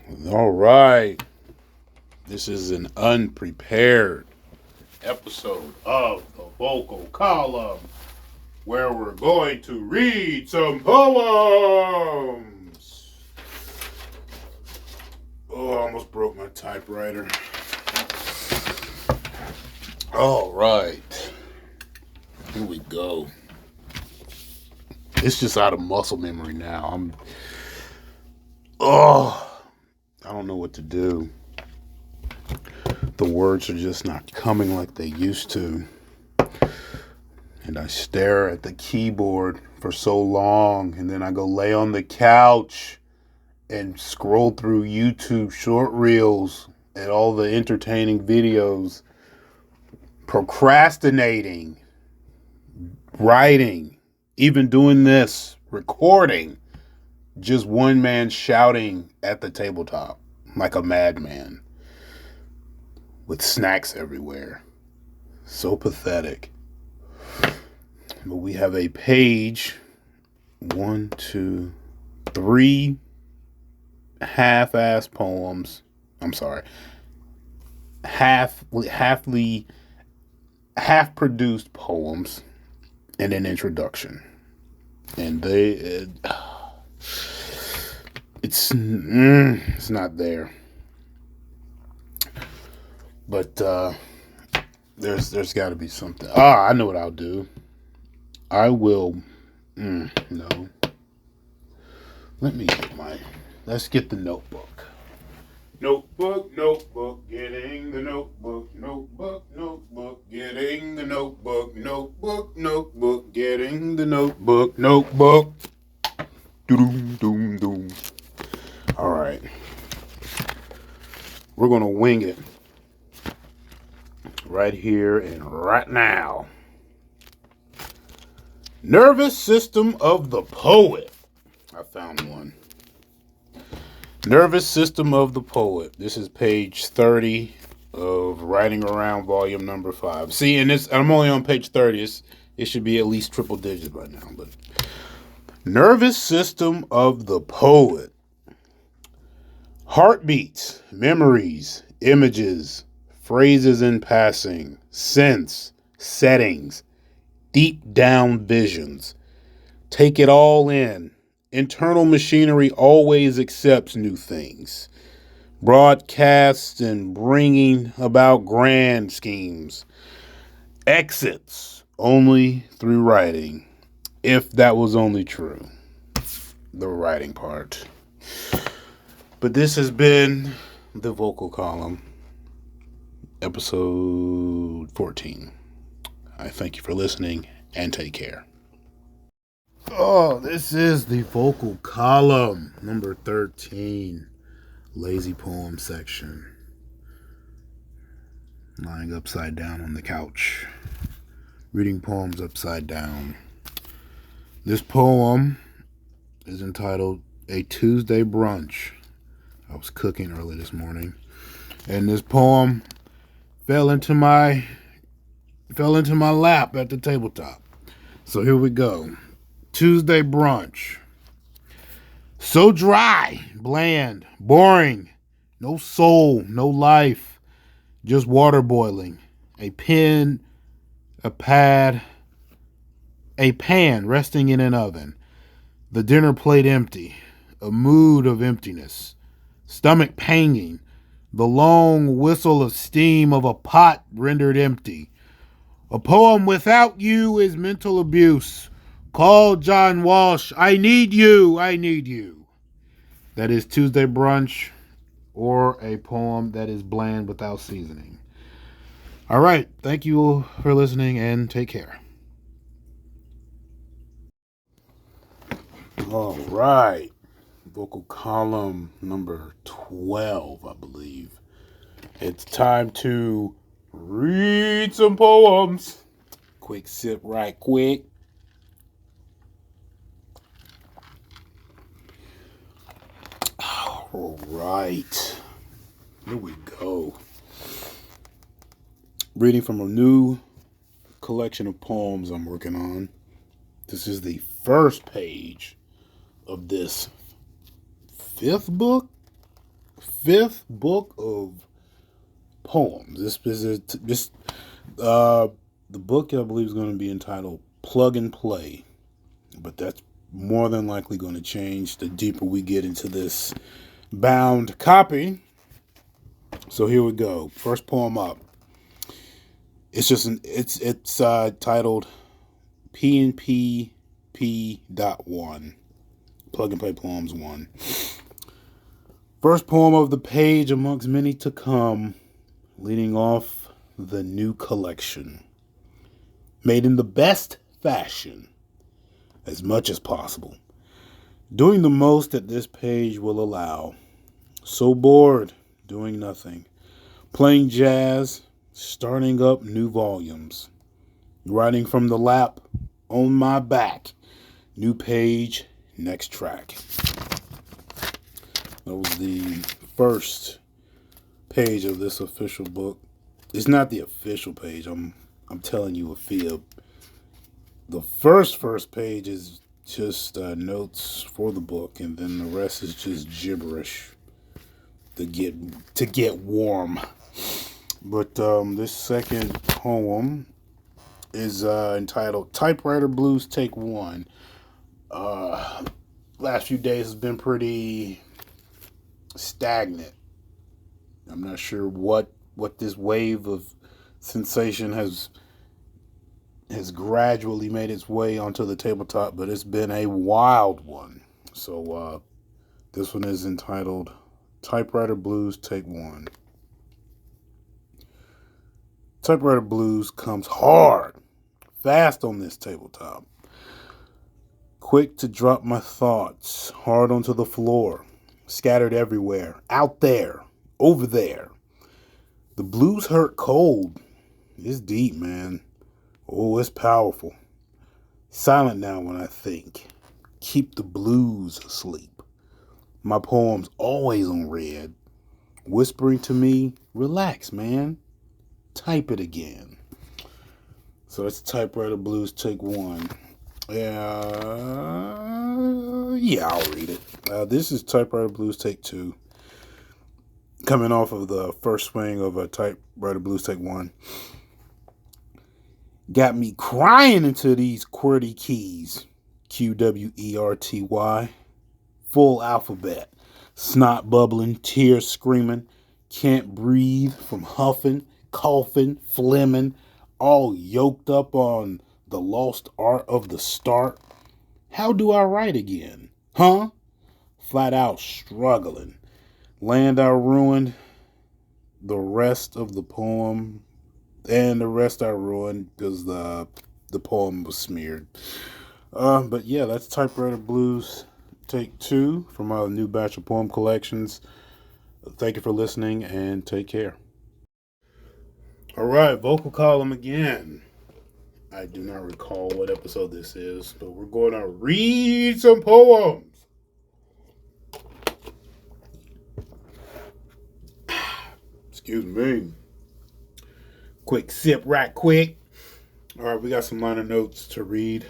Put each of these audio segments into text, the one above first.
All right. This is an unprepared episode of the vocal column where we're going to read some poems. Oh, I almost broke my typewriter. All right. Here we go. It's just out of muscle memory now. I don't know what to do. The words are just not coming like they used to. And I stare at the keyboard for so long, and then I go lay on the couch and scroll through YouTube short reels at all the entertaining videos, procrastinating, writing, even doing this, recording, just one man shouting at the tabletop like a madman with snacks everywhere. So pathetic. But we have a page, 1, 2, 3 half-ass poems. I'm sorry. Half-produced poems and an introduction. And it's not there. But there's got to be something. I know what I'll do. I will. No. Let's get the notebook. Notebook, getting the notebook, getting the notebook, getting the notebook. Doom, doom, doom. All right. We're going to wing it right here and right now. Nervous system of the poet. I found one. Nervous system of the poet. This is page 30 of Writing Around volume number 5. See, and I'm only on page 30. It should be at least triple digits by now. But nervous system of the poet. Heartbeats, memories, images, phrases in passing, sense, settings, deep down visions. Take it all in. Internal machinery always accepts new things. Broadcasts and bringing about grand schemes. Exits only through writing. If that was only true. The writing part. But this has been the vocal column, episode 14. I thank you for listening and take care. Oh, this is the vocal column, number 13, lazy poem section. Lying upside down on the couch, reading poems upside down. This poem is entitled A Tuesday Brunch. I was cooking early this morning, and this poem fell into my lap at the tabletop. So here we go. Tuesday brunch. So dry, bland, boring, no soul, no life, just water boiling, a pen, a pad, a pan resting in an oven, the dinner plate empty, a mood of emptiness, stomach panging, the long whistle of steam of a pot rendered empty. A poem without you is mental abuse. Call John Walsh. I need you. I need you. That is Tuesday brunch, or a poem that is bland without seasoning. All right. Thank you for listening and take care. All right. Vocal column number 12, I believe. It's time to read some poems. Quick sip right quick. All right. Here we go. Reading from a new collection of poems I'm working on. This is the first page of this fifth fifth book of poems. The book I believe is going to be entitled Plug and Play, but that's more than likely going to change the deeper we get into this bound copy. So here we go. First poem up. It's titled P&P.1. Plug and Play Poems 1. First poem of the page amongst many to come, leading off the new collection. Made in the best fashion, as much as possible. Doing the most that this page will allow. So bored, doing nothing. Playing jazz, starting up new volumes. Writing from the lap, on my back. New page, next track. That was the first page of this official book. It's not the official page. I'm telling you a fib. The first page is just notes for the book, and then the rest is just gibberish to get warm. But this second poem is entitled Typewriter Blues Take 1. Last few days has been pretty stagnant. I'm not sure what this wave of sensation has gradually made its way onto the tabletop, but it's been a wild one. So this one is entitled Typewriter Blues Take 1. Typewriter Blues comes hard, fast on this tabletop. Quick to drop my thoughts, hard onto the floor, scattered everywhere, out there, over there. The blues hurt cold. It's deep, man. Oh, it's powerful. Silent now when I think. Keep the blues asleep. My poem's always on red. Whispering to me, relax, man. Type it again. So that's Typewriter Blues Take 1. I'll read it. This is Typewriter Blues Take 2. Coming off of the first swing of a Typewriter Blues Take 1. Got me crying into these QWERTY keys. QWERTY. Full alphabet. Snot bubbling, tears screaming. Can't breathe from huffing, coughing, phlegming. All yoked up on the lost art of the start. How do I write again? Huh? Flat out struggling. Land I ruined. The rest of the poem. And the rest I ruined because the poem was smeared. But yeah, that's Typewriter Blues Take 2 from our new batch of poem collections. Thank you for listening and take care. All right, vocal column again. I do not recall what episode this is, but we're going to read some poems. Excuse me. Quick sip right quick. All right, we got some liner notes to read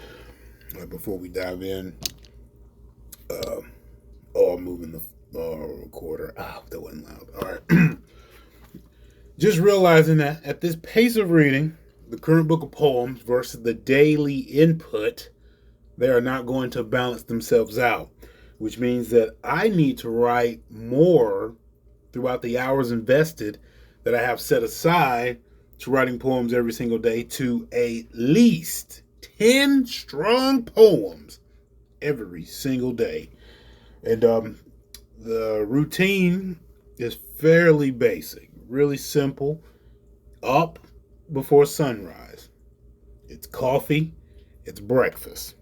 before we dive in. I'm moving the recorder. That wasn't loud. All right. Just realizing that at this pace of reading, the current book of poems versus the daily input, they are not going to balance themselves out, which means that I need to write more throughout the hours invested that I have set aside to writing poems every single day to at least 10 strong poems every single day. And the routine is fairly basic, really simple. Up before sunrise. It's coffee. It's breakfast.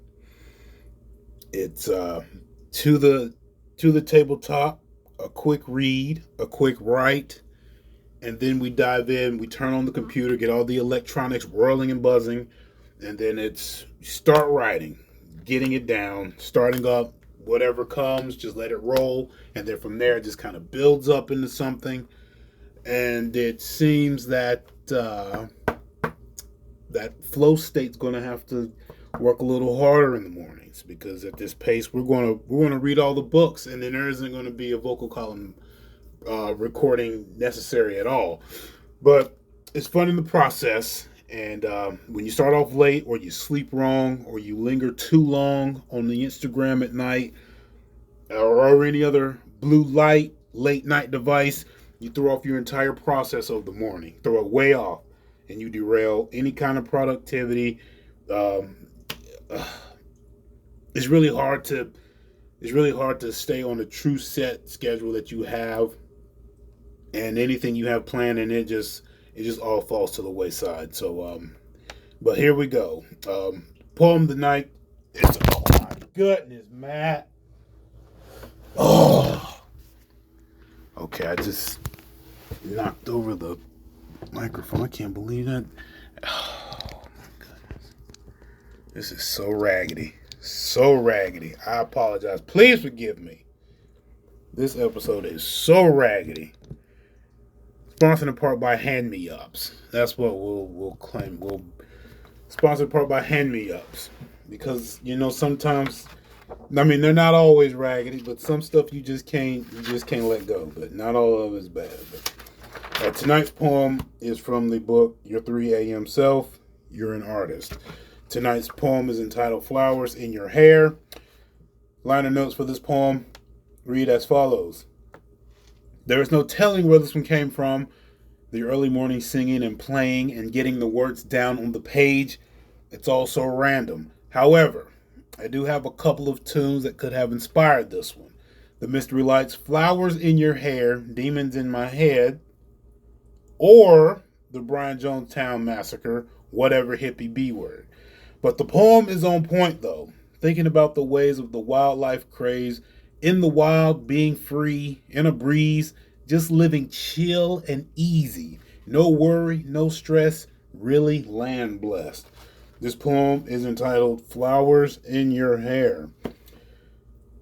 It's to the tabletop, a quick read, a quick write, and then we dive in. We turn on the computer, get all the electronics whirling and buzzing, and then it's start writing, getting it down, starting up. Whatever comes, just let it roll, and then from there, it just kind of builds up into something. And it seems that that flow state's going to have to work a little harder in the mornings, because at this pace, we're going to read all the books, and then there isn't going to be a vocal column recording necessary at all. But it's fun in the process. And when you start off late, or you sleep wrong, or you linger too long on the Instagram at night, or any other blue light late night device, you throw off your entire process of the morning. Throw it way off, and you derail any kind of productivity. Um, it's really hard to stay on a true set schedule that you have, and anything you have planned, and it just all falls to the wayside. So but here we go. Poem of the night. It's, oh my goodness, Matt. Oh, okay. I just knocked over the microphone. I can't believe that. Oh my goodness. This is so raggedy. So raggedy. I apologize. Please forgive me. This episode is so raggedy. Sponsored in part by Hand Me Ups. That's what we'll claim. We'll sponsored in part by Hand Me Ups, because sometimes, I mean, they're not always raggedy, but some stuff you just can't let go. But not all of it is bad. But, tonight's poem is from the book Your 3 a.m. Self. You're an Artist. Tonight's poem is entitled Flowers in Your Hair. Liner notes for this poem read as follows. There is no telling where this one came from. The early morning singing and playing and getting the words down on the page, it's all so random. However, I do have a couple of tunes that could have inspired this one. The Mystery Lights' Flowers in Your Hair, Demons in My Head, or the Brian Jonestown Massacre, Whatever Hippie B Word. But the poem is on point, though, thinking about the ways of the wildlife craze, in the wild, being free, in a breeze, just living chill and easy. No worry, no stress, really land blessed. This poem is entitled Flowers in Your Hair.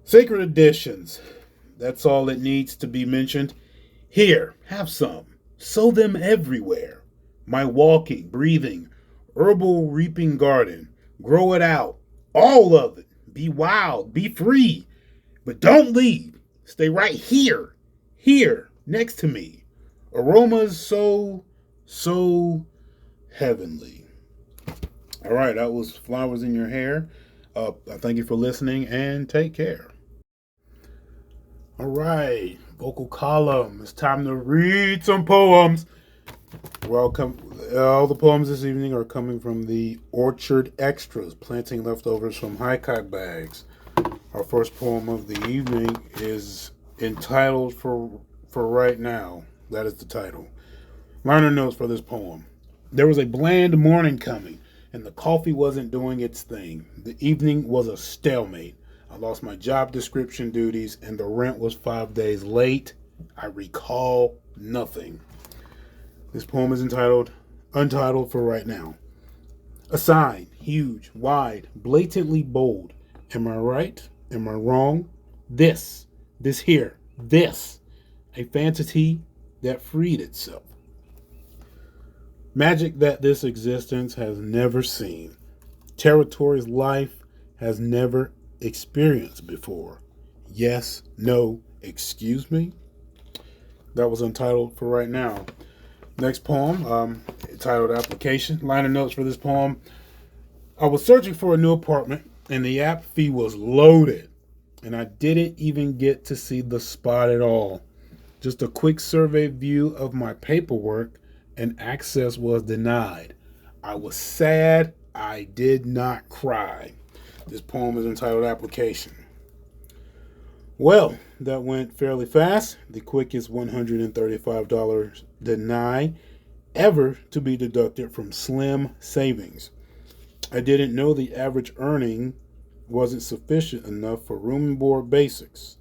Sacred Editions. That's all that needs to be mentioned. Here, have some. Sow them everywhere. My walking, breathing, herbal reaping garden. Grow it out. All of it. Be wild. Be free. But don't leave. Stay right here. Here, next to me. Aromas so heavenly. All right, that was Flowers in Your Hair. I thank you for listening, and take care. All right, vocal column. It's time to read some poems. All the poems this evening are coming from the Orchard Extras, planting leftovers from high-cut bags. Our first poem of the evening is entitled For Right Now. That is the title. Liner notes for this poem. There was a bland morning coming, and the coffee wasn't doing its thing. The evening was a stalemate. I lost my job description duties, and the rent was 5 days late. I recall nothing. This poem is Untitled for Right Now. A sign, huge, wide, blatantly bold. Am I right? Am I wrong? This here, this. A fantasy that freed itself. Magic that this existence has never seen. Territories life has never experienced before. Yes, no, excuse me? That was Untitled for Right Now. Next poem, entitled Application. Liner notes for this poem. I was searching for a new apartment, and the app fee was loaded, and I didn't even get to see the spot at all. Just a quick survey view of my paperwork, and access was denied. I was sad. I did not cry. This poem is entitled Application. Well, that went fairly fast. The quickest $135 deny ever to be deducted from Slim Savings. I didn't know the average earning wasn't sufficient enough for room and board basics.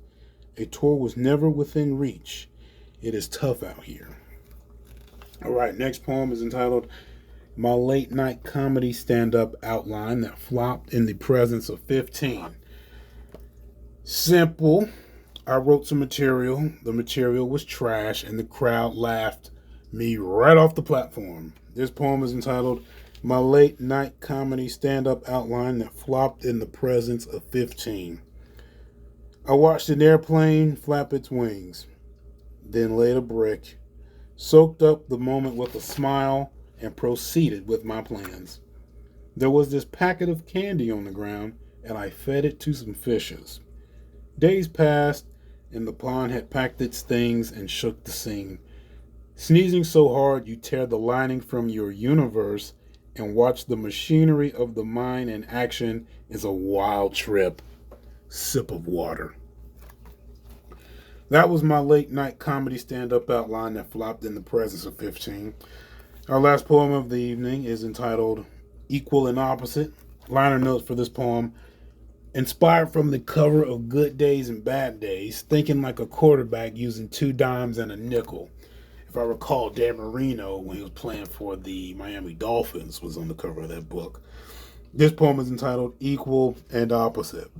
A tour was never within reach. It is tough out here. All right, next poem is entitled My Late Night Comedy Stand-Up Outline That Flopped in the Presence of 15. Simple. I wrote some material. The material was trash, and the crowd laughed me right off the platform. This poem is entitled My Late Night Comedy Stand-Up Outline That Flopped in the Presence of 15. I watched an airplane flap its wings. then laid a brick, soaked up the moment with a smile, and proceeded with my plans. There was this packet of candy on the ground, and I fed it to some fishes. Days passed, and the pond had packed its things and shook the scene. Sneezing so hard you tear the lining from your universe and watch the machinery of the mind in action is a wild trip. Sip of water. That was my late night comedy stand up outline that flopped in the presence of 15. Our last poem of the evening is entitled Equal and Opposite. Liner notes for this poem. Inspired from the cover of Good Days and Bad Days, thinking like a quarterback using 2 dimes and a nickel. If I recall, Dan Marino, when he was playing for the Miami Dolphins, was on the cover of that book. This poem is entitled Equal and Opposite.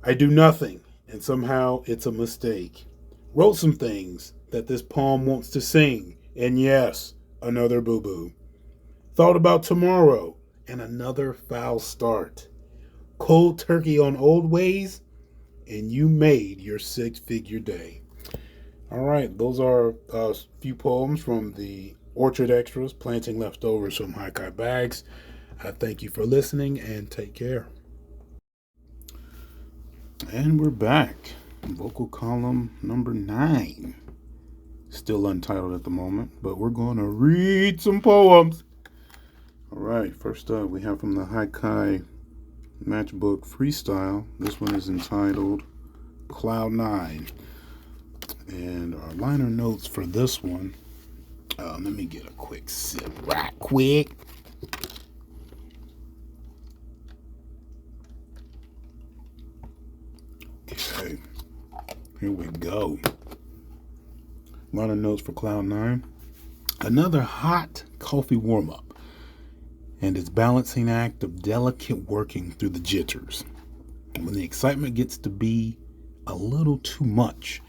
I do nothing, and somehow it's a mistake. Wrote some things that this poem wants to sing, and yes, another boo-boo. Thought about tomorrow, and another foul start. Cold turkey on old ways, and you made your 6-figure day. All right, those are a few poems from the Orchard Extras, Planting Leftovers from Haikai Bags. I thank you for listening, and take care. And we're back. Vocal column number 9. Still untitled at the moment, but we're going to read some poems. All right, first up, we have from the Haikai Matchbook Freestyle. This one is entitled Cloud 9. And our liner notes for this one, let me get a quick sip right quick. Okay, here we go. Liner notes for Cloud 9. Another hot coffee warm-up and its balancing act of delicate working through the jitters. When the excitement gets to be a little too much,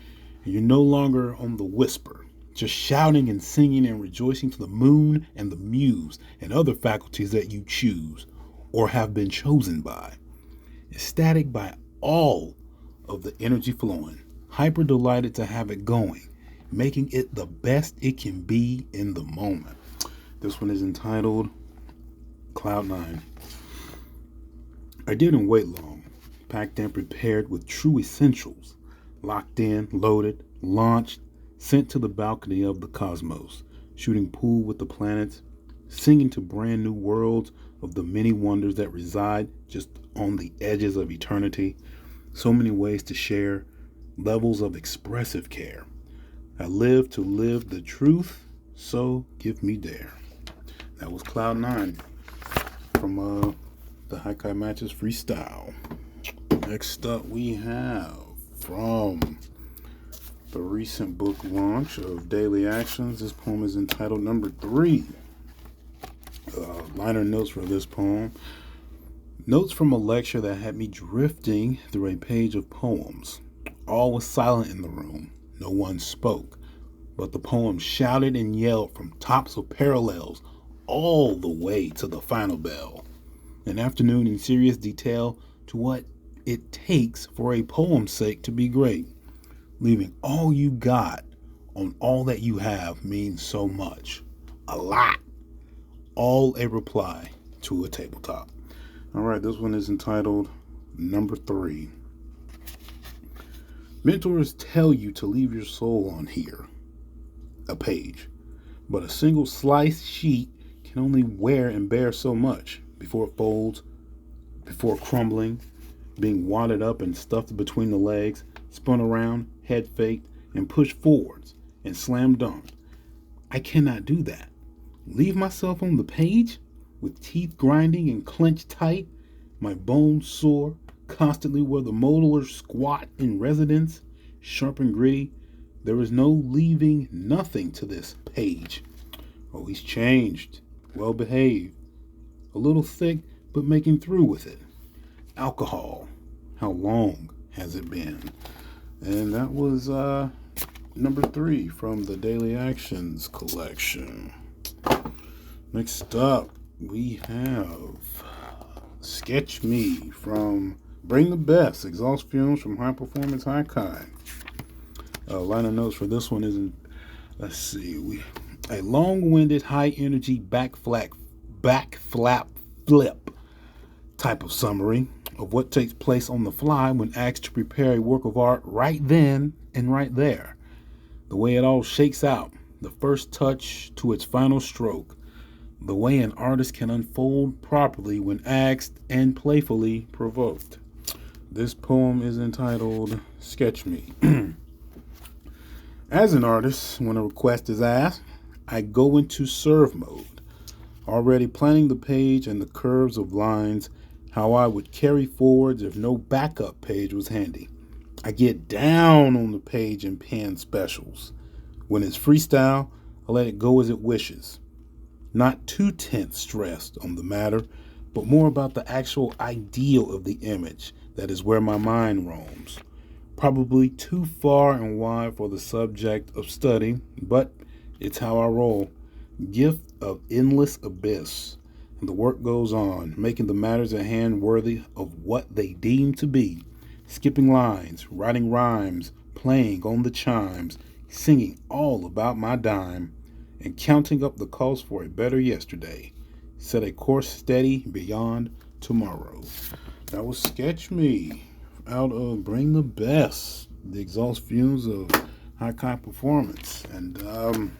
and you're no longer on the whisper, just shouting and singing and rejoicing to the moon and the muse and other faculties that you choose or have been chosen by. Ecstatic by all of the energy flowing, hyper delighted to have it going, making it the best it can be in the moment. This one is entitled Cloud 9. I didn't wait long, packed and prepared with true essentials, locked in, loaded, launched, sent to the balcony of the cosmos, shooting pool with the planets, singing to brand new worlds of the many wonders that reside just on the edges of eternity. So many ways to share, levels of expressive care. I live to live the truth, so give me dare. That was Cloud 9 from the Haikai Matches Freestyle. Next up we have from the recent book launch of Daily Actions. This poem is entitled Number 3. Liner notes for this poem. Notes from a lecture that had me drifting through a page of poems. All was silent in the room. No one spoke, but the poem shouted and yelled from tops of parallels all the way to the final bell. An afternoon in serious detail to what it takes for a poem's sake to be great. Leaving all you got on all that you have means so much. A lot. All a reply to a tabletop. All right, this one is entitled Number 3. Mentors tell you to leave your soul on here, a page, but a single sliced sheet can only wear and bear so much before it folds, before crumbling, being wadded up and stuffed between the legs, spun around, head faked, and pushed forwards and slam dunked. I cannot do that. Leave myself on the page with teeth grinding and clenched tight, my bones sore, constantly where the molars squat in residence, sharp and gritty. There is no leaving nothing to this page. Oh, he's changed, well behaved, a little thick, but making through with it. Alcohol, how long has it been? And that was number 3 from the Daily Actions collection. Next up, we have Sketch Me from Bring the Best, Exhaust Fumes from High Performance Haikai. Liner notes for this one isn't. Let's see. A long-winded, high-energy back flap flip type of summary of what takes place on the fly when asked to prepare a work of art right then and right there. The way it all shakes out, the first touch to its final stroke, the way an artist can unfold properly when asked and playfully provoked. This poem is entitled Sketch Me. As an artist, when a request is asked, I go into serve mode, already planning the page and the curves of lines, how I would carry forwards if no backup page was handy. I get down on the page and pen specials. When it's freestyle, I let it go as it wishes. Not too tense stressed on the matter, but more about the actual ideal of the image. That is where my mind roams. Probably too far and wide for the subject of study, but it's how I roll. Gift of endless abyss. And the work goes on, making the matters at hand worthy of what they deem to be. Skipping lines, writing rhymes, playing on the chimes, singing all about my dime, and counting up the cost for a better yesterday. Set a course steady beyond tomorrow. That was Sketch Me out of Bring the Best, the exhaust fumes of high performance. And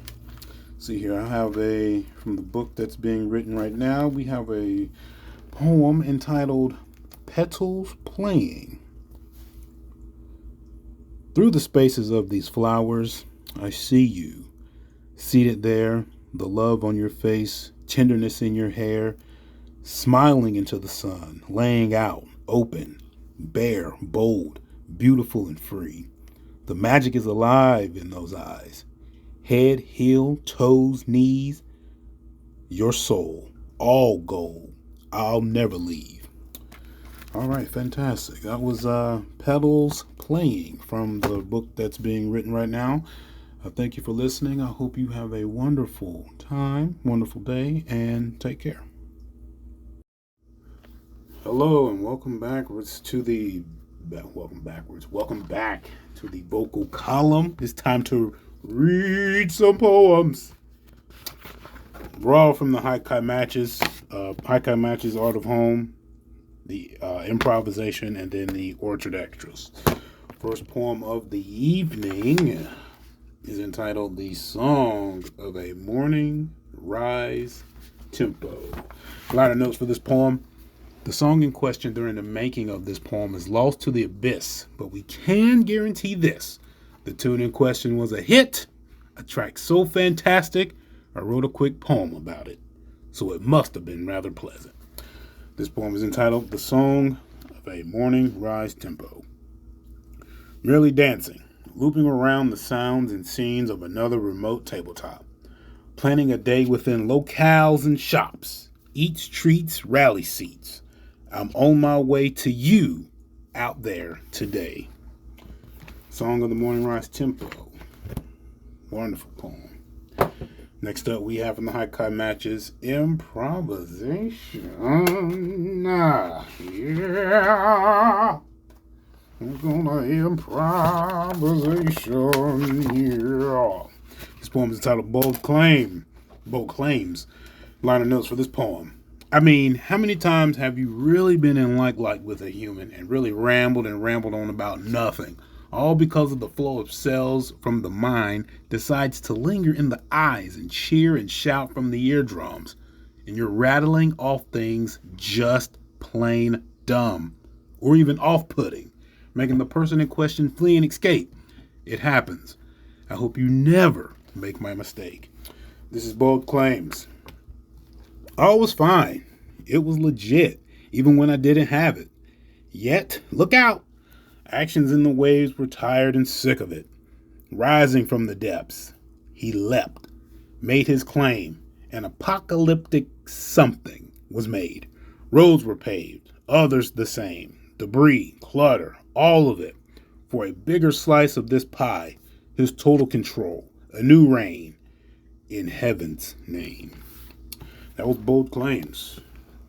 see here, I have from the book that's being written right now, we have a poem entitled Petals Playing. Through the spaces of these flowers, I see you, seated there, the love on your face, tenderness in your hair, smiling into the sun, laying out, open, bare, bold, beautiful and free. The magic is alive in those eyes. Head, heel, toes, knees, your soul, all gold. I'll never leave. All right, fantastic. That was Petals Playing from the book that's being written right now. Thank you for listening. I hope you have a wonderful time, wonderful day, and take care. Hello, and welcome back to the vocal column. It's time to read some poems. Raw from the Haikai Matches, Art of Home, the improvisation, and then the Orchard Extras. First poem of the evening is entitled The Song of a Morning Rise Tempo. A lot of notes for this poem. The song in question during the making of this poem is lost to the abyss, but we can guarantee this. The tune in question was a hit, a track so fantastic, I wrote a quick poem about it, so it must have been rather pleasant. This poem is entitled The Song of a Morning Rise Tempo. Merely dancing, looping around the sounds and scenes of another remote tabletop, planning a day within locales and shops, eats, treats, rally seats. I'm on my way to you out there today. Song of the Morning Rise Tempo. Wonderful poem. Next up, we have from the Haikai Matches, Improvisation. Yeah. We're gonna improvisation. Yeah. This poem is entitled Bold Claims. Liner notes for this poem. I mean, how many times have you really been in like with a human and really rambled on about nothing? All because of the flow of cells from the mind decides to linger in the eyes and cheer and shout from the eardrums. And you're rattling off things just plain dumb or even off-putting, making the person in question flee and escape. It happens. I hope you never make my mistake. This is Bold Claims. All was fine. It was legit, even when I didn't have it. Yet, look out. Actions in the waves were tired and sick of it. Rising from the depths, he leapt, made his claim. An apocalyptic something was made. Roads were paved, others the same. Debris, clutter, all of it. For a bigger slice of this pie, his total control, a new reign, in heaven's name. That was Bold Claims.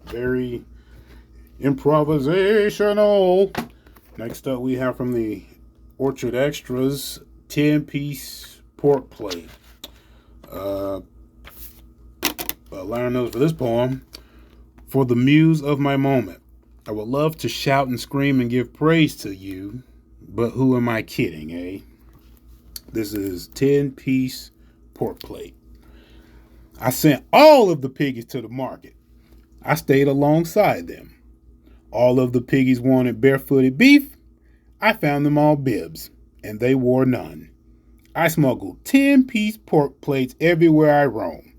Very improvisational. Next up, we have from the Orchard Extras, 10-piece pork plate. Liner notes for this poem. For the muse of my moment, I would love to shout and scream and give praise to you, but who am I kidding, eh? This is 10-piece pork plate. I sent all of the piggies to the market. I stayed alongside them. All of the piggies wanted barefooted beef. I found them all bibs, and they wore none. I smuggled 10-piece pork plates everywhere I roam.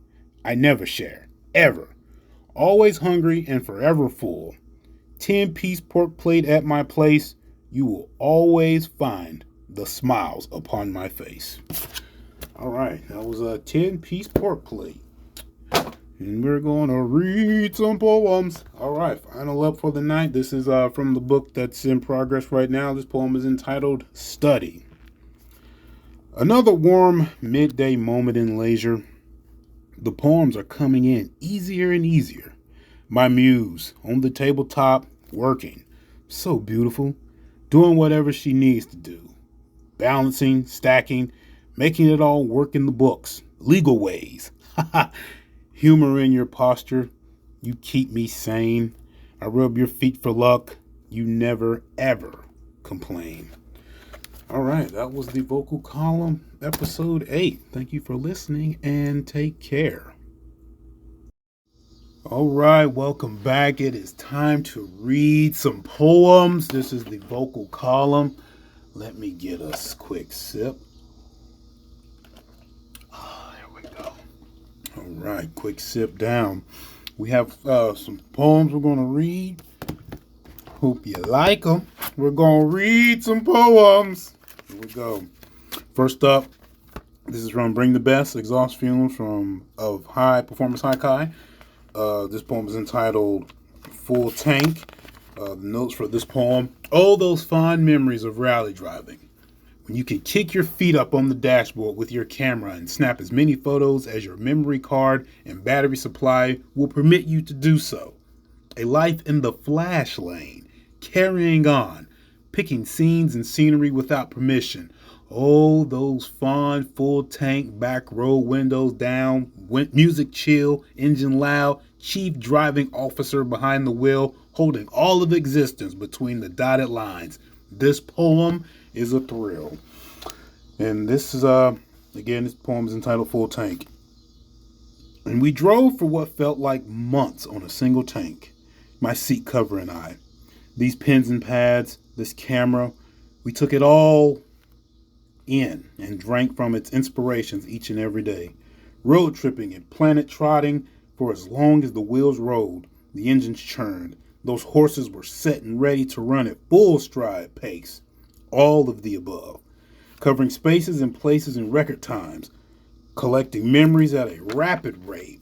I never share, ever. Always hungry and forever full. 10-piece pork plate at my place, you will always find the smiles upon my face. All right, that was a 10-piece pork plate. And we're going to read some poems. All right, final up for the night. This is from the book that's in progress right now. This poem is entitled Study. Another warm midday moment in leisure. The poems are coming in easier and easier. My muse on the tabletop, working. So beautiful. Doing whatever she needs to do. Balancing, stacking, making it all work in the books. Legal ways. Humor in your posture. You keep me sane. I rub your feet for luck. You never, ever complain. All right, that was the vocal column, episode 8. Thank you for listening and take care. All right, welcome back. It is time to read some poems. This is the vocal column. Let me get a quick sip. There we go. All right, quick sip down. We have some poems we're going to read. Hope you like them. We're going to read some poems. Here we go. First up, this is from Bring the Best, Exhaust Fumes of High Performance Haikai. This poem is entitled Full Tank. The notes for this poem. Oh, those fond memories of rally driving. When you can kick your feet up on the dashboard with your camera and snap as many photos as your memory card and battery supply will permit you to do so. A life in the flash lane, carrying on, picking scenes and scenery without permission. Oh, those fond full tank back row windows down, music chill, engine loud, chief driving officer behind the wheel, holding all of existence between the dotted lines. This poem is a thrill. And this is, again, this poem is entitled Full Tank. And we drove for what felt like months on a single tank. My seat cover and I. These pens and pads, this camera, we took it all in and drank from its inspirations each and every day. Road tripping and planet trotting for as long as the wheels rolled, the engines churned. Those horses were set and ready to run at full stride pace. All of the above. Covering spaces and places in record times. Collecting memories at a rapid rate.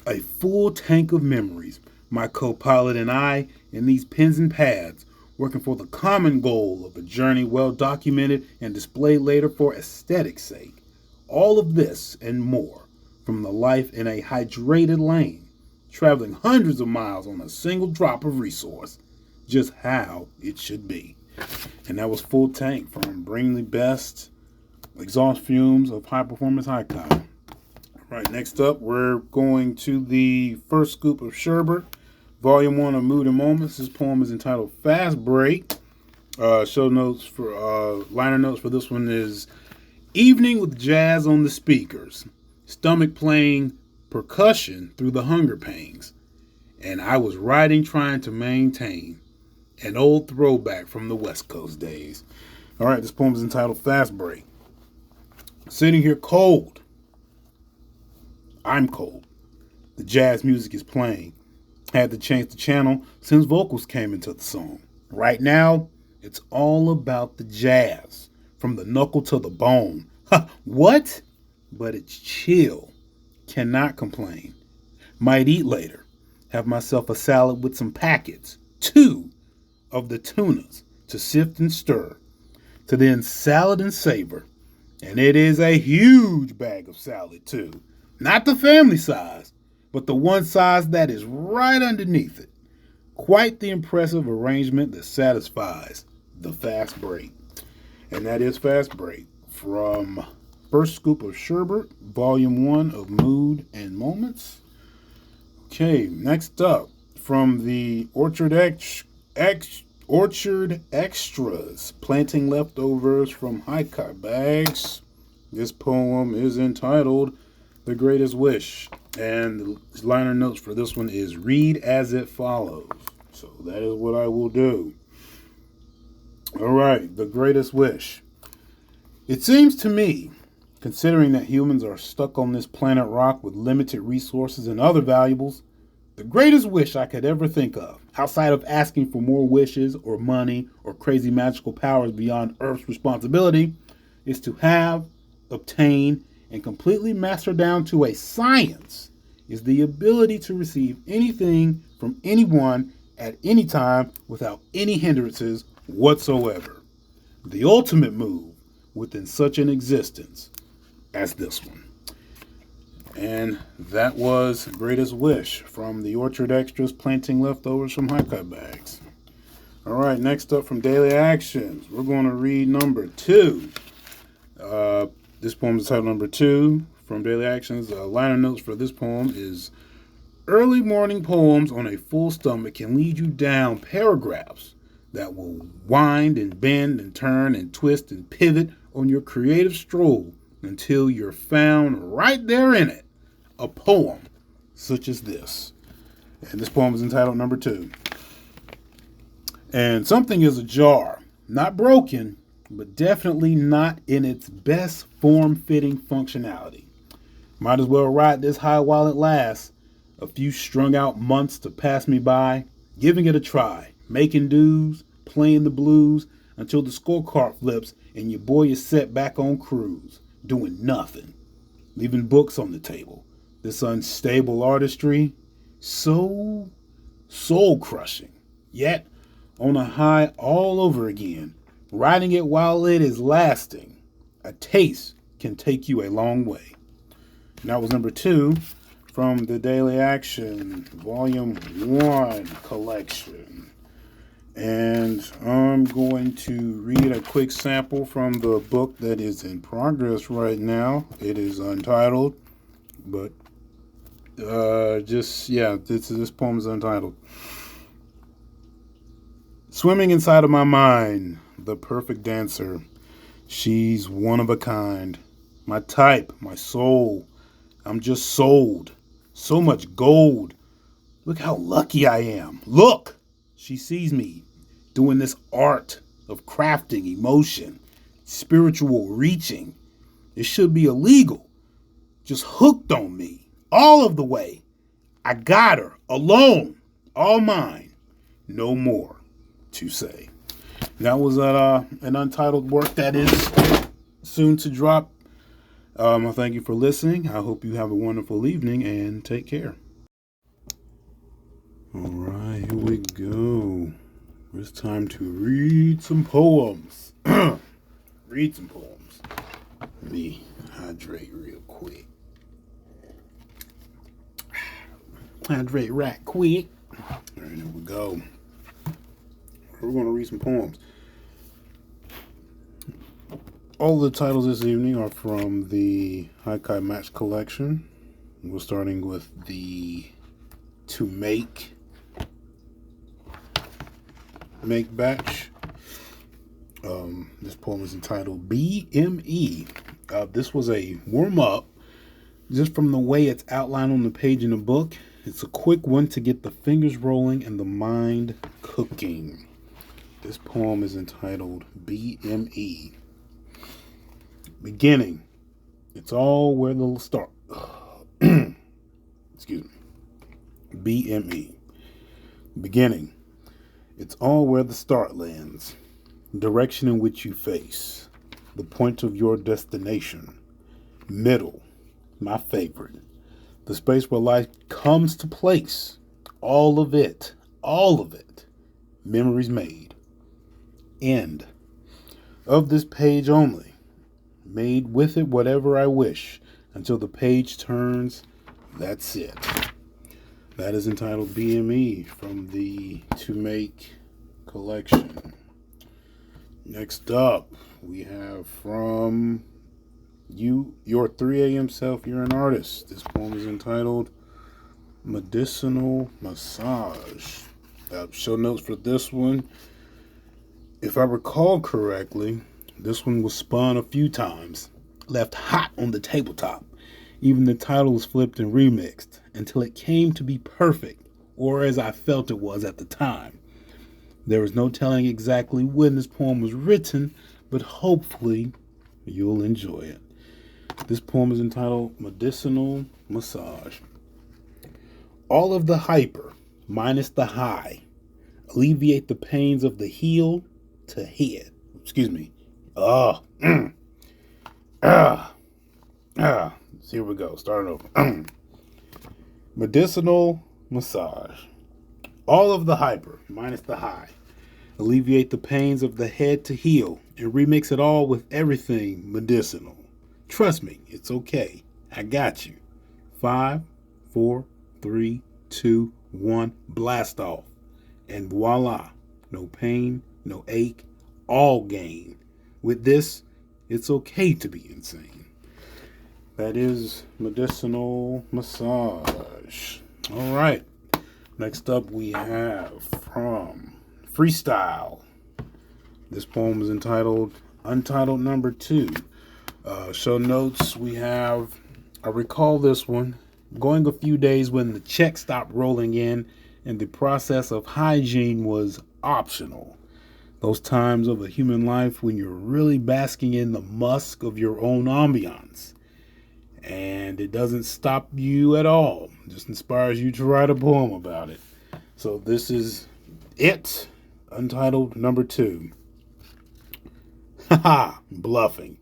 A full tank of memories. My co-pilot and I, in these pens and pads, working for the common goal of a journey well documented and displayed later for aesthetic's sake. All of this and more from the life in a hydrated lane, traveling hundreds of miles on a single drop of resource, just how it should be. And that was Full Tank from Bring the Best, Exhaust Fumes of High Performance Haikai. All right, next up, we're going to the First Scoop of Sherbert, Volume 1 of Mood and Moments. This poem is entitled Fast Break. Liner notes for this one is Evening with jazz on the speakers, stomach playing percussion through the hunger pangs, and I was riding trying to maintain an old throwback from the West Coast days. All right, this poem is entitled Fast Break. Sitting here cold. I'm cold. The jazz music is playing. Had to change the channel since vocals came into the song. Right now, it's all about the jazz. From the knuckle to the bone. What? But it's chill. Cannot complain. Might eat later. Have myself a salad with some packets. 2 of the tunas to sift and stir. To then salad and savor. And it is a huge bag of salad too. Not the family size, but the one size that is right underneath it. Quite the impressive arrangement that satisfies the fast break. And that is Fast Break. from First Scoop of Sherbert, Volume 1 of Mood and Moments. Okay, next up, from the Orchard Extras, Planting Leftovers from High-Cut Bags. This poem is entitled The Greatest Wish. And the liner notes for this one is read as it follows. So that is what I will do. All right, The Greatest Wish. It seems to me, considering that humans are stuck on this planet rock with limited resources and other valuables, the greatest wish I could ever think of, outside of asking for more wishes or money or crazy magical powers beyond Earth's responsibility, is to have, obtain, and completely master down to a science, is the ability to receive anything from anyone at any time without any hindrances whatsoever. The ultimate move within such an existence as this one. And that was Greatest Wish from the Orchard Extras, Planting Leftovers from High-Cut Bags. All right, next up from Daily Actions, we're going to read number 2. This poem is titled number 2 from Daily Actions. Liner notes for this poem is early morning poems on a full stomach can lead you down paragraphs that will wind and bend and turn and twist and pivot on your creative stroll until you're found right there in it. A poem such as this. And this poem is entitled number 2. And something is ajar, not broken, but definitely not in its best form-fitting functionality. Might as well ride this high while it lasts. A few strung out months to pass me by, giving it a try, making dues, playing the blues, until the scorecard flips and your boy is set back on cruise, doing nothing, leaving books on the table. This unstable artistry, so soul-crushing, yet on a high all over again, riding it while it is lasting. A taste can take you a long way. And that was number 2 from the Daily Action Volume 1 collection. And I'm going to read a quick sample from the book that is in progress right now. It is untitled, but this poem is untitled. Swimming inside of my mind, the perfect dancer. She's one of a kind. My type, my soul. I'm just sold. So much gold. Look how lucky I am. Look! She sees me doing this art of crafting emotion, spiritual reaching. It should be illegal. Just hooked on me. All of the way. I got her. Alone. All mine. No more to say. That was an untitled work that is soon to drop. I thank you for listening. I hope you have a wonderful evening and take care. All right, here we go. It's time to read some poems. Read some poems. Let me hydrate real quick. Hydrate right quick. All right, here we go. We're going to read some poems. All the titles this evening are from the Haikai Match collection. We're starting with the To Make batch. This poem is entitled BME. This was a warm-up just from the way it's outlined on the page in the book. It's a quick one to get the fingers rolling and the mind cooking. This poem is entitled BME. Beginning. It's all where the start. Excuse me. BME. Beginning. It's all where the start lands. Direction in which you face. The point of your destination. Middle. My favorite. The space where life comes to place. All of it. All of it. Memories made. End. Of this page only. Made with it whatever I wish. Until the page turns. That's it. That is entitled BME from the To Make collection. Next up, we have from Your 3 a.m. self, you're an artist. This poem is entitled Medicinal Massage. Show notes for this one. If I recall correctly, this one was spun a few times, left hot on the tabletop. Even the title was flipped and remixed until it came to be perfect, or as I felt it was at the time. There is no telling exactly when this poem was written, but hopefully you'll enjoy it. This poem is entitled Medicinal Massage. All of the hyper, minus the high, alleviate the pains of the heel to head. Excuse me. So here we go. Starting over. Medicinal massage. All of the hyper, minus the high, alleviate the pains of the head to heel and remix it all with everything medicinal. Trust me, it's okay. I got you. 5, 4, 3, 2, 1, blast off. And voila. No pain, no ache, all gain. With this, it's okay to be insane. That is medicinal massage. All right. Next up, we have from Freestyle. This poem is entitled Untitled Number 2. Show notes, we have, I recall this one, going a few days when the check stopped rolling in and the process of hygiene was optional. Those times of a human life when you're really basking in the musk of your own ambiance. And it doesn't stop you at all. It just inspires you to write a poem about it. So this is it, Untitled Number 2. Haha, bluffing.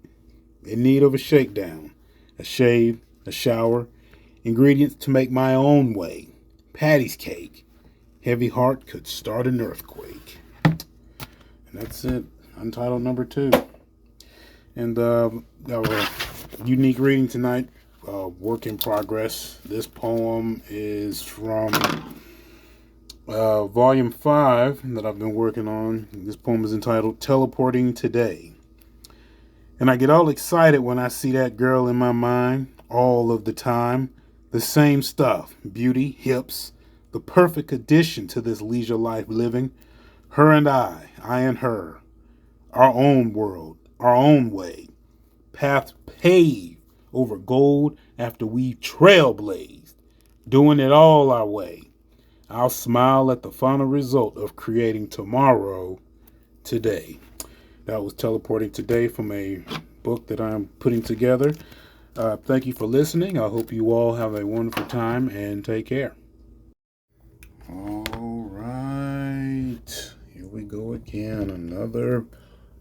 In need of a shakedown, a shave, a shower, ingredients to make my own way. Patty's cake. Heavy heart could start an earthquake. And that's it, Untitled Number 2. And our unique reading tonight, work in progress. This poem is from Volume 5 that I've been working on. This poem is entitled Teleporting Today. And I get all excited when I see that girl in my mind all of the time. The same stuff, beauty, hips, the perfect addition to this leisure life living. Her and I and her, our own world, our own way. Path paved over gold after we trailblazed, doing it all our way. I'll smile at the final result of creating tomorrow today. That was Teleporting Today from a book that I'm putting together. Thank you for listening. I hope you all have a wonderful time and take care. All right. Here we go again. Another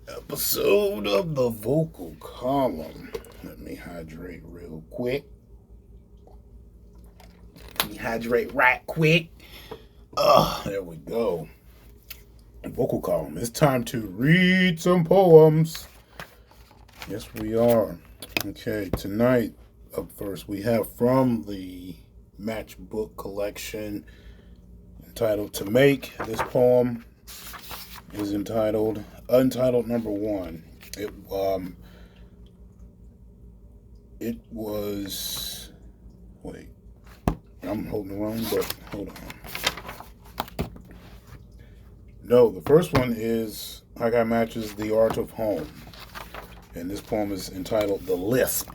episode of the vocal column. Let me hydrate real quick. There we go. Vocal column. It's time to read some poems. Yes, we are. Okay, tonight, up first, we have from the Matchbook collection entitled To Make. This poem is entitled Untitled Number 1. It was, wait, I'm holding the wrong book. Hold on. No, the first one is I Got Matches, The Art of Home. And this poem is entitled The Lisp.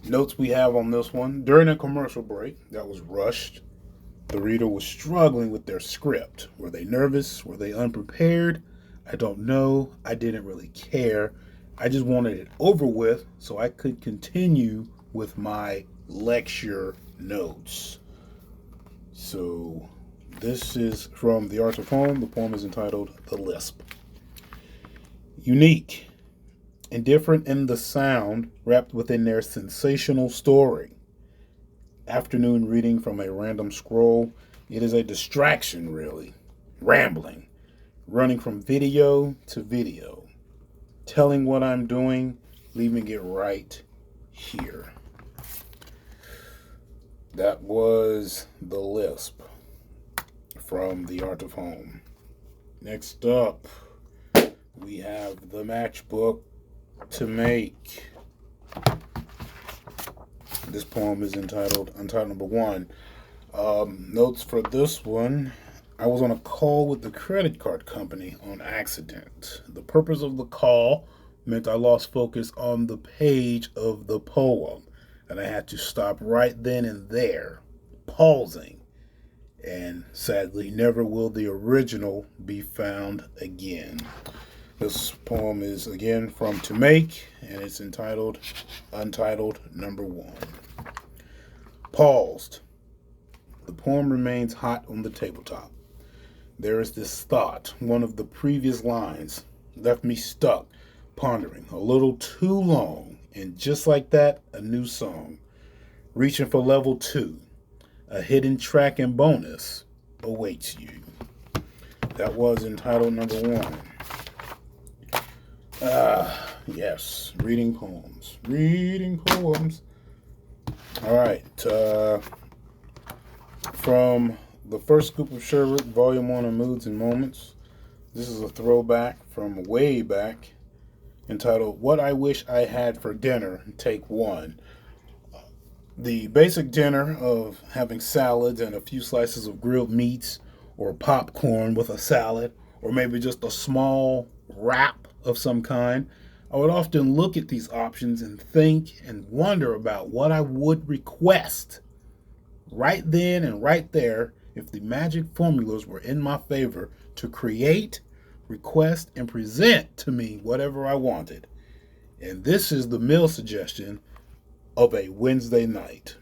Notes we have on this one. During a commercial break that was rushed, the reader was struggling with their script. Were they nervous? Were they unprepared? I don't know. I didn't really care. I just wanted it over with so I could continue with my lecture notes. So this is from The Art of Home. The poem is entitled The Lisp. Unique and different in the sound wrapped within their sensational story. Afternoon reading from a random scroll. It is a distraction, really. Rambling. Running from video to video. Telling what I'm doing, leaving it right here. That was The Lisp from The Art of Home. Next up, we have the Matchbook To Make. This poem is entitled Untitled Number One. Notes for this one. I was on a call with the credit card company on accident. The purpose of the call meant I lost focus on the page of the poem, and I had to stop right then and there, pausing. And sadly, never will the original be found again. This poem is again from To Make, and it's entitled Untitled Number One. Paused. The poem remains hot on the tabletop. There is this thought, one of the previous lines, left me stuck, pondering a little too long, and just like that, a new song. Reaching for level 2, a hidden track and bonus awaits you. That was entitled Number One. Yes, reading poems. Reading poems. All right. From the first scoop of sherbet, Volume 1 of Moods and Moments. This is a throwback from way back entitled What I Wish I Had for Dinner, Take 1. The basic dinner of having salads and a few slices of grilled meats or popcorn with a salad or maybe just a small wrap of some kind. I would often look at these options and think and wonder about what I would request right then and right there if the magic formulas were in my favor to create, request, and present to me whatever I wanted. And this is the meal suggestion of a Wednesday night.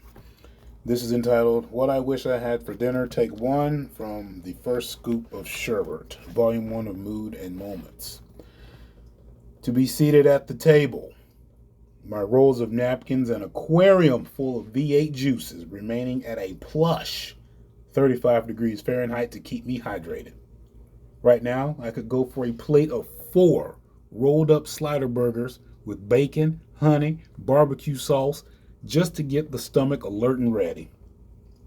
This is entitled What I Wish I Had for Dinner, Take 1, from the first scoop of sherbet, Volume 1 of Mood and Moments. To be seated at the table, my rolls of napkins and aquarium full of V8 juices remaining at a plush 35 degrees Fahrenheit to keep me hydrated. Right now, I could go for a plate of 4 rolled up slider burgers with bacon, honey, barbecue sauce, just to get the stomach alert and ready.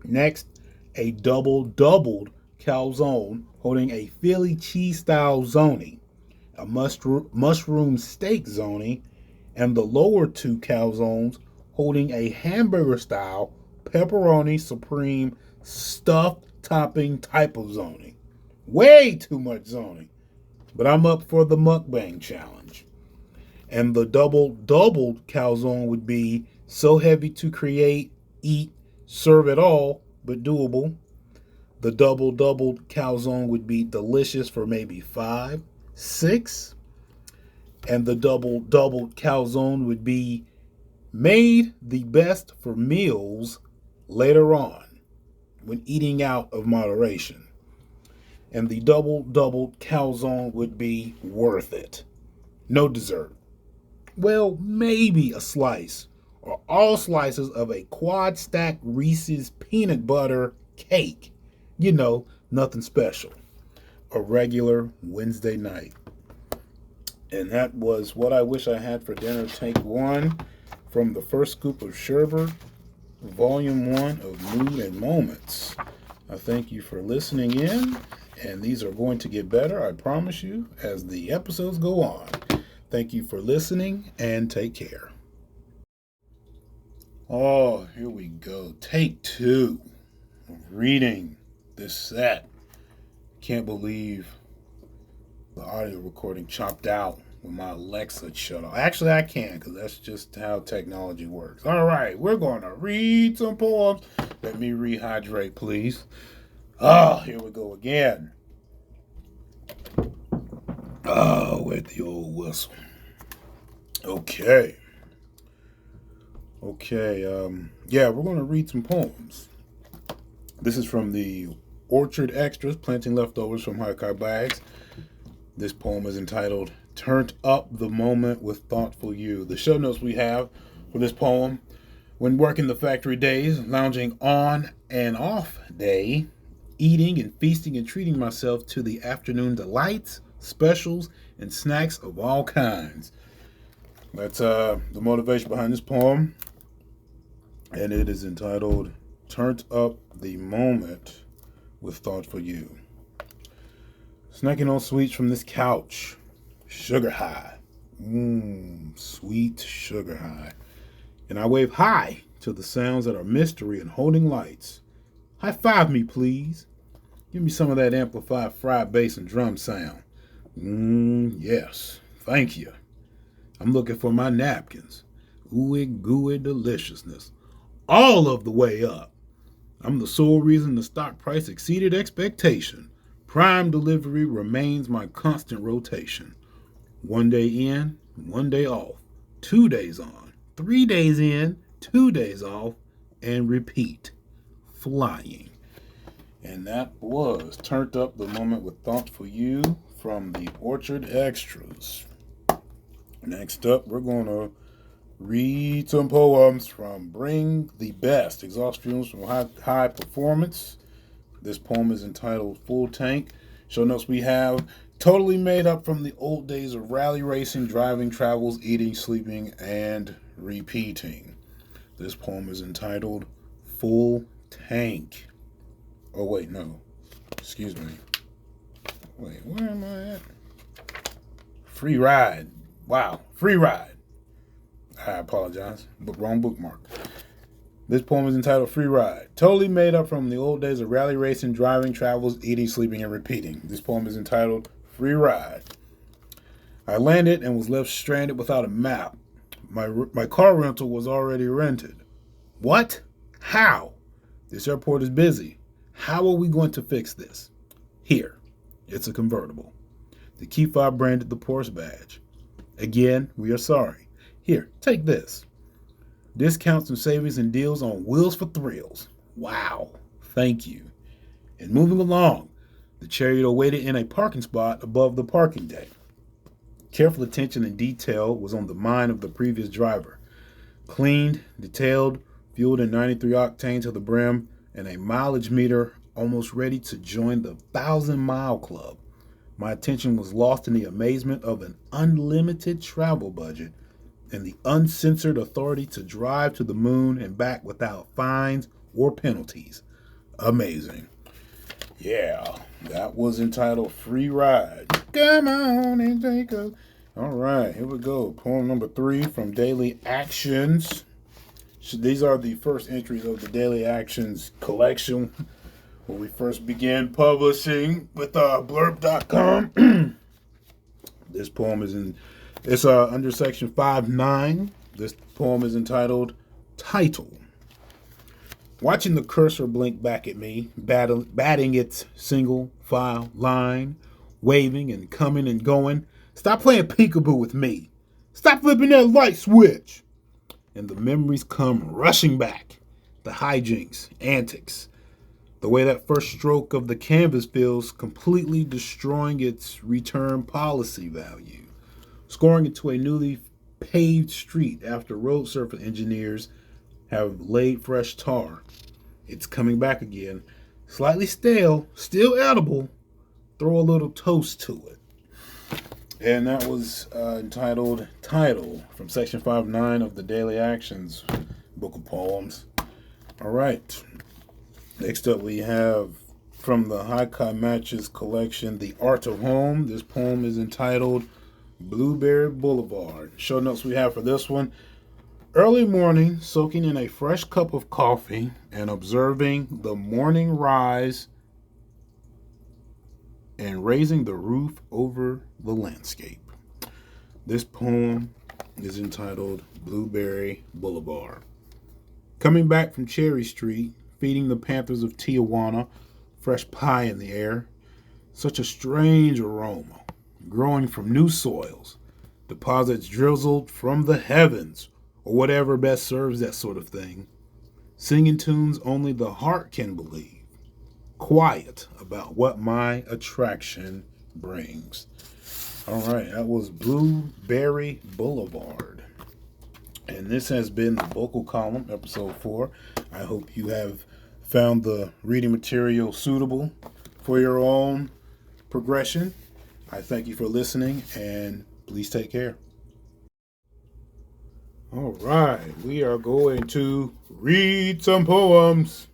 Next, a doubled calzone holding a Philly cheese style zoni, a mushroom steak zoni, and the lower 2 calzones holding a hamburger style pepperoni supreme stuffed topping type of zoni. Way too much zoni, but I'm up for the mukbang challenge. And the doubled calzone would be so heavy to create, eat, serve it all, but doable. The doubled calzone would be delicious for maybe 5, 6. And the doubled calzone would be made the best for meals later on when eating out of moderation. And the doubled calzone would be worth it. No dessert. Well, maybe a slice or all slices of a quad stack Reese's peanut butter cake. You know, nothing special. A regular Wednesday night. And that was What I Wish I Had for Dinner, Take 1, from the first scoop of sherbet, Volume 1 of Mood and Moments. I thank you for listening in, and these are going to get better, I promise you, as the episodes go on. Thank you for listening, and take care. Oh, here we go. Take 2 of reading this set. Can't believe the audio recording chopped out when my Alexa shut off. Actually, I can, because that's just how technology works. All right, we're going to read some poems. Let me rehydrate, please. Oh, here we go again. Oh, with the old whistle. Okay. Yeah, we're going to read some poems. This is from the Orchard Extras, Planting Leftovers from Haikai Bags. This poem is entitled, Turned Up the Moment with Thoughtful You. The show notes we have for this poem: when working the factory days, lounging on and off day, eating and feasting and treating myself to the afternoon delights, specials, and snacks of all kinds. That's the motivation behind this poem. And it is entitled, Turned Up the Moment with Thoughtful You. Snacking on sweets from this couch. Sugar high. Sweet sugar high. And I wave high to the sounds that are mystery and holding lights. High five me, please. Give me some of that amplified fried bass and drum sound. Yes, thank you. I'm looking for my napkins. Ooey gooey deliciousness. All of the way up. I'm the sole reason the stock price exceeded expectation. Prime delivery remains my constant rotation. 1 day in, 1 day off. 2 days on, 3 days in, 2 days off, and repeat. Flying. And that was Turned Up the Moment with Thoughts for You from the Orchard Extras. Next up, we're going to read some poems from Bring the Best, Exhaust Fumes from High Performance. This poem is entitled Full Tank. Show notes we have totally made up from the old days of rally racing, driving, travels, eating, sleeping, and repeating. This poem is entitled Full Tank. Oh, wait, no. Excuse me. Wait, where am I at? Free Ride. Wow, Free Ride. I apologize. Wrong bookmark. This poem is entitled Free Ride. Totally made up from the old days of rally racing, driving, travels, eating, sleeping, and repeating. This poem is entitled Free Ride. I landed and was left stranded without a map. My car rental was already rented. What? How? This airport is busy. How are we going to fix this? Here. It's a convertible. The key fob branded the Porsche badge. Again, we are sorry. Here, take this. Discounts and savings and deals on wheels for thrills. Wow. Thank you. And moving along, the chariot awaited in a parking spot above the parking deck. Careful attention and detail was on the mind of the previous driver. Cleaned, detailed, fueled in 93 octane to the brim, and a mileage meter almost ready to join the 1,000-mile club. My attention was lost in the amazement of an unlimited travel budget and the uncensored authority to drive to the moon and back without fines or penalties. Amazing. Yeah, that was entitled Free Ride. Come on and take a... All right, here we go. Poem number 3 from Daily Actions. These are the first entries of the Daily Actions collection when we first began publishing with blurb.com. This poem is under section 5.9. This poem is entitled Title. Watching the cursor blink back at me, batting its single file line, waving and coming and going. Stop playing peekaboo with me. Stop flipping that light switch. And the memories come rushing back. The hijinks, antics. The way that first stroke of the canvas feels, completely destroying its return policy value. Scoring into a newly paved street after road surface engineers have laid fresh tar. It's coming back again. Slightly stale, still edible. Throw a little toast to it. And that was entitled Title from section 5.9 of the Daily Actions book of poems. All right. Next up we have from the Haikai Matches collection, The Art of Home. This poem is entitled Blueberry Boulevard. Show notes we have for this one. Early morning, soaking in a fresh cup of coffee and observing the morning rise and raising the roof over the landscape. This poem is entitled Blueberry Boulevard. Coming back from Cherry Street, feeding the panthers of Tijuana, fresh pie in the air, such a strange aroma, growing from new soils, deposits drizzled from the heavens, or whatever best serves that sort of thing, singing tunes only the heart can believe. Quiet about what my attraction brings. All right, that was Blueberry Boulevard. And this has been the Vocal Column, episode 4. I hope you have found the reading material suitable for your own progression. I thank you for listening, and please take care. All right, we are going to read some poems.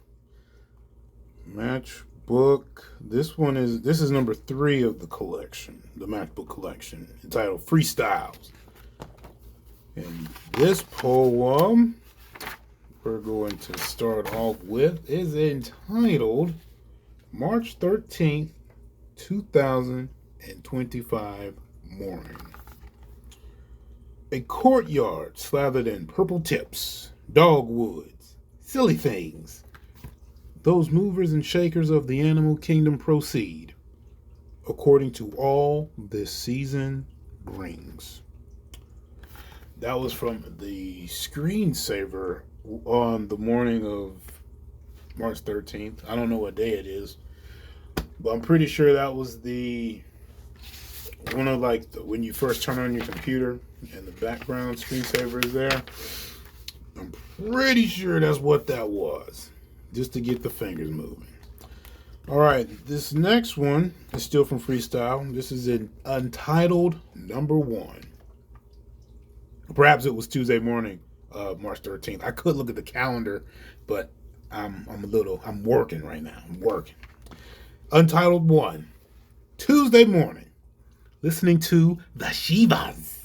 Matchbook. This is number 3 of the collection, the Matchbook collection, entitled Freestyles. And this poem we're going to start off with is entitled March 13th, 2025 morning. A courtyard slathered in purple tips, dogwoods, silly things. Those movers and shakers of the animal kingdom proceed, according to all this season brings. That was from the screensaver on the morning of March 13th. I don't know what day it is, but I'm pretty sure that was the one of when you first turn on your computer and the background screensaver is there. I'm pretty sure that's what that was, just to get the fingers moving. All right, this next one is still from Freestyle. This is an Untitled number 1. Perhaps it was Tuesday morning, March 13th. I could look at the calendar, but I'm working right now. I'm working. Untitled 1, Tuesday morning, listening to the Shivas.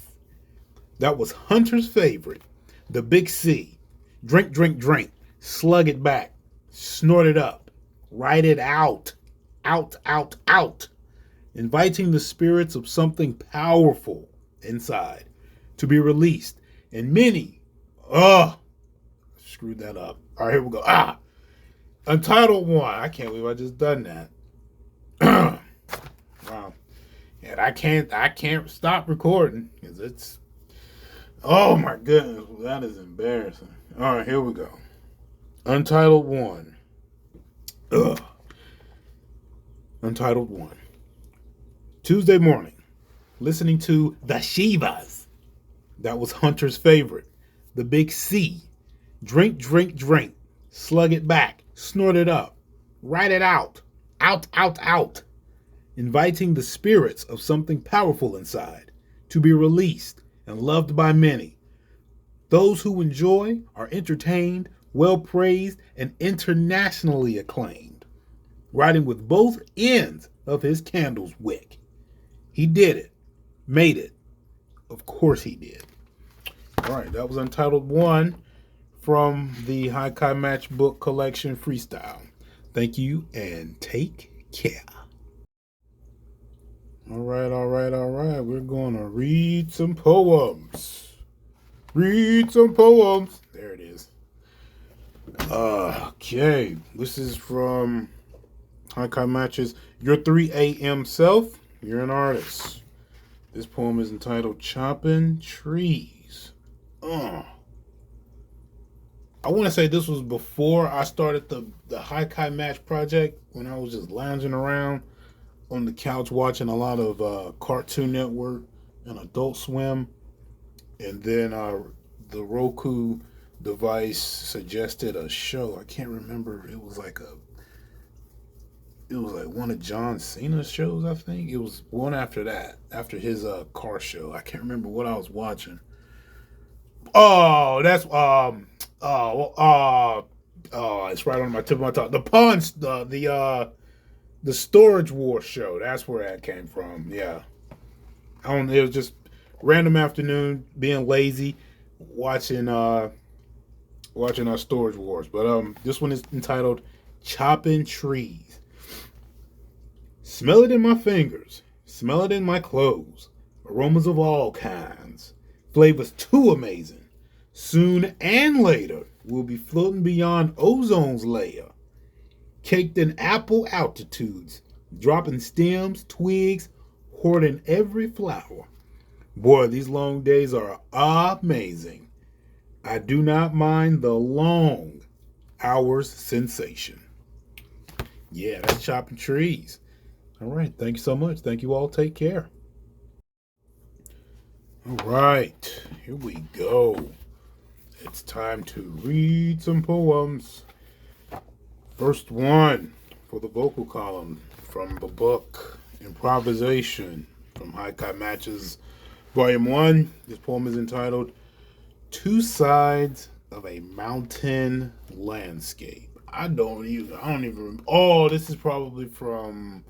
That was Hunter's favorite, the Big C. Drink, drink, drink. Slug it back. Snort it up. Write it out. Out, out, out. Inviting the spirits of something powerful inside to be released. And many, screwed that up. All right, here we go. Untitled 1. I can't believe I just done that. Wow. And I can't stop recording because it's, oh my goodness, that is embarrassing. All right, here we go. Untitled 1. Untitled 1. Tuesday morning, listening to the Shivas. That was Hunter's favorite, the Big C. Drink, drink, drink. Slug it back. Snort it up. Write it out. Out, out, out. Inviting the spirits of something powerful inside to be released and loved by many. Those who enjoy are entertained, well praised, and internationally acclaimed. Writing with both ends of his candle's wick. He did it. Made it. Of course he did. All right, that was Untitled 1 from the Haikai Matchbook Collection Freestyle. Thank you and take care. All right. We're going to read some poems. Read some poems. There it is. Okay. This is from Haikai Matches. Your 3 a.m. self. You're an artist. This poem is entitled Chopping Trees. I want to say this was before I started the Haikai Match project, when I was just lounging around on the couch watching a lot of Cartoon Network and Adult Swim. And then the Roku device suggested a show. I can't remember. It was like one of John Cena's shows, I think. It was one after that, after his car show. I can't remember what I was watching. Oh, that's it's right on my tip of my tongue. The Storage War show. That's where that came from. Yeah. It was just random afternoon, being lazy, watching our Storage Wars. But this one is entitled Chopping Trees. Smell it in my fingers. Smell it in my clothes. Aromas of all kinds. Flavors too amazing. Soon and later, we'll be floating beyond ozone's layer. Caked in apple altitudes. Dropping stems, twigs, hoarding every flower. Boy, these long days are amazing. I do not mind the long hours sensation. Yeah, that's chopping trees. All right, thank you so much. Thank you all. Take care. All right, here we go. It's time to read some poems. First one for the vocal column from the book Improvisation from Haikai Matches, Volume 1. This poem is entitled Two Sides of a Mountain Landscape. I don't even. Oh, this is probably from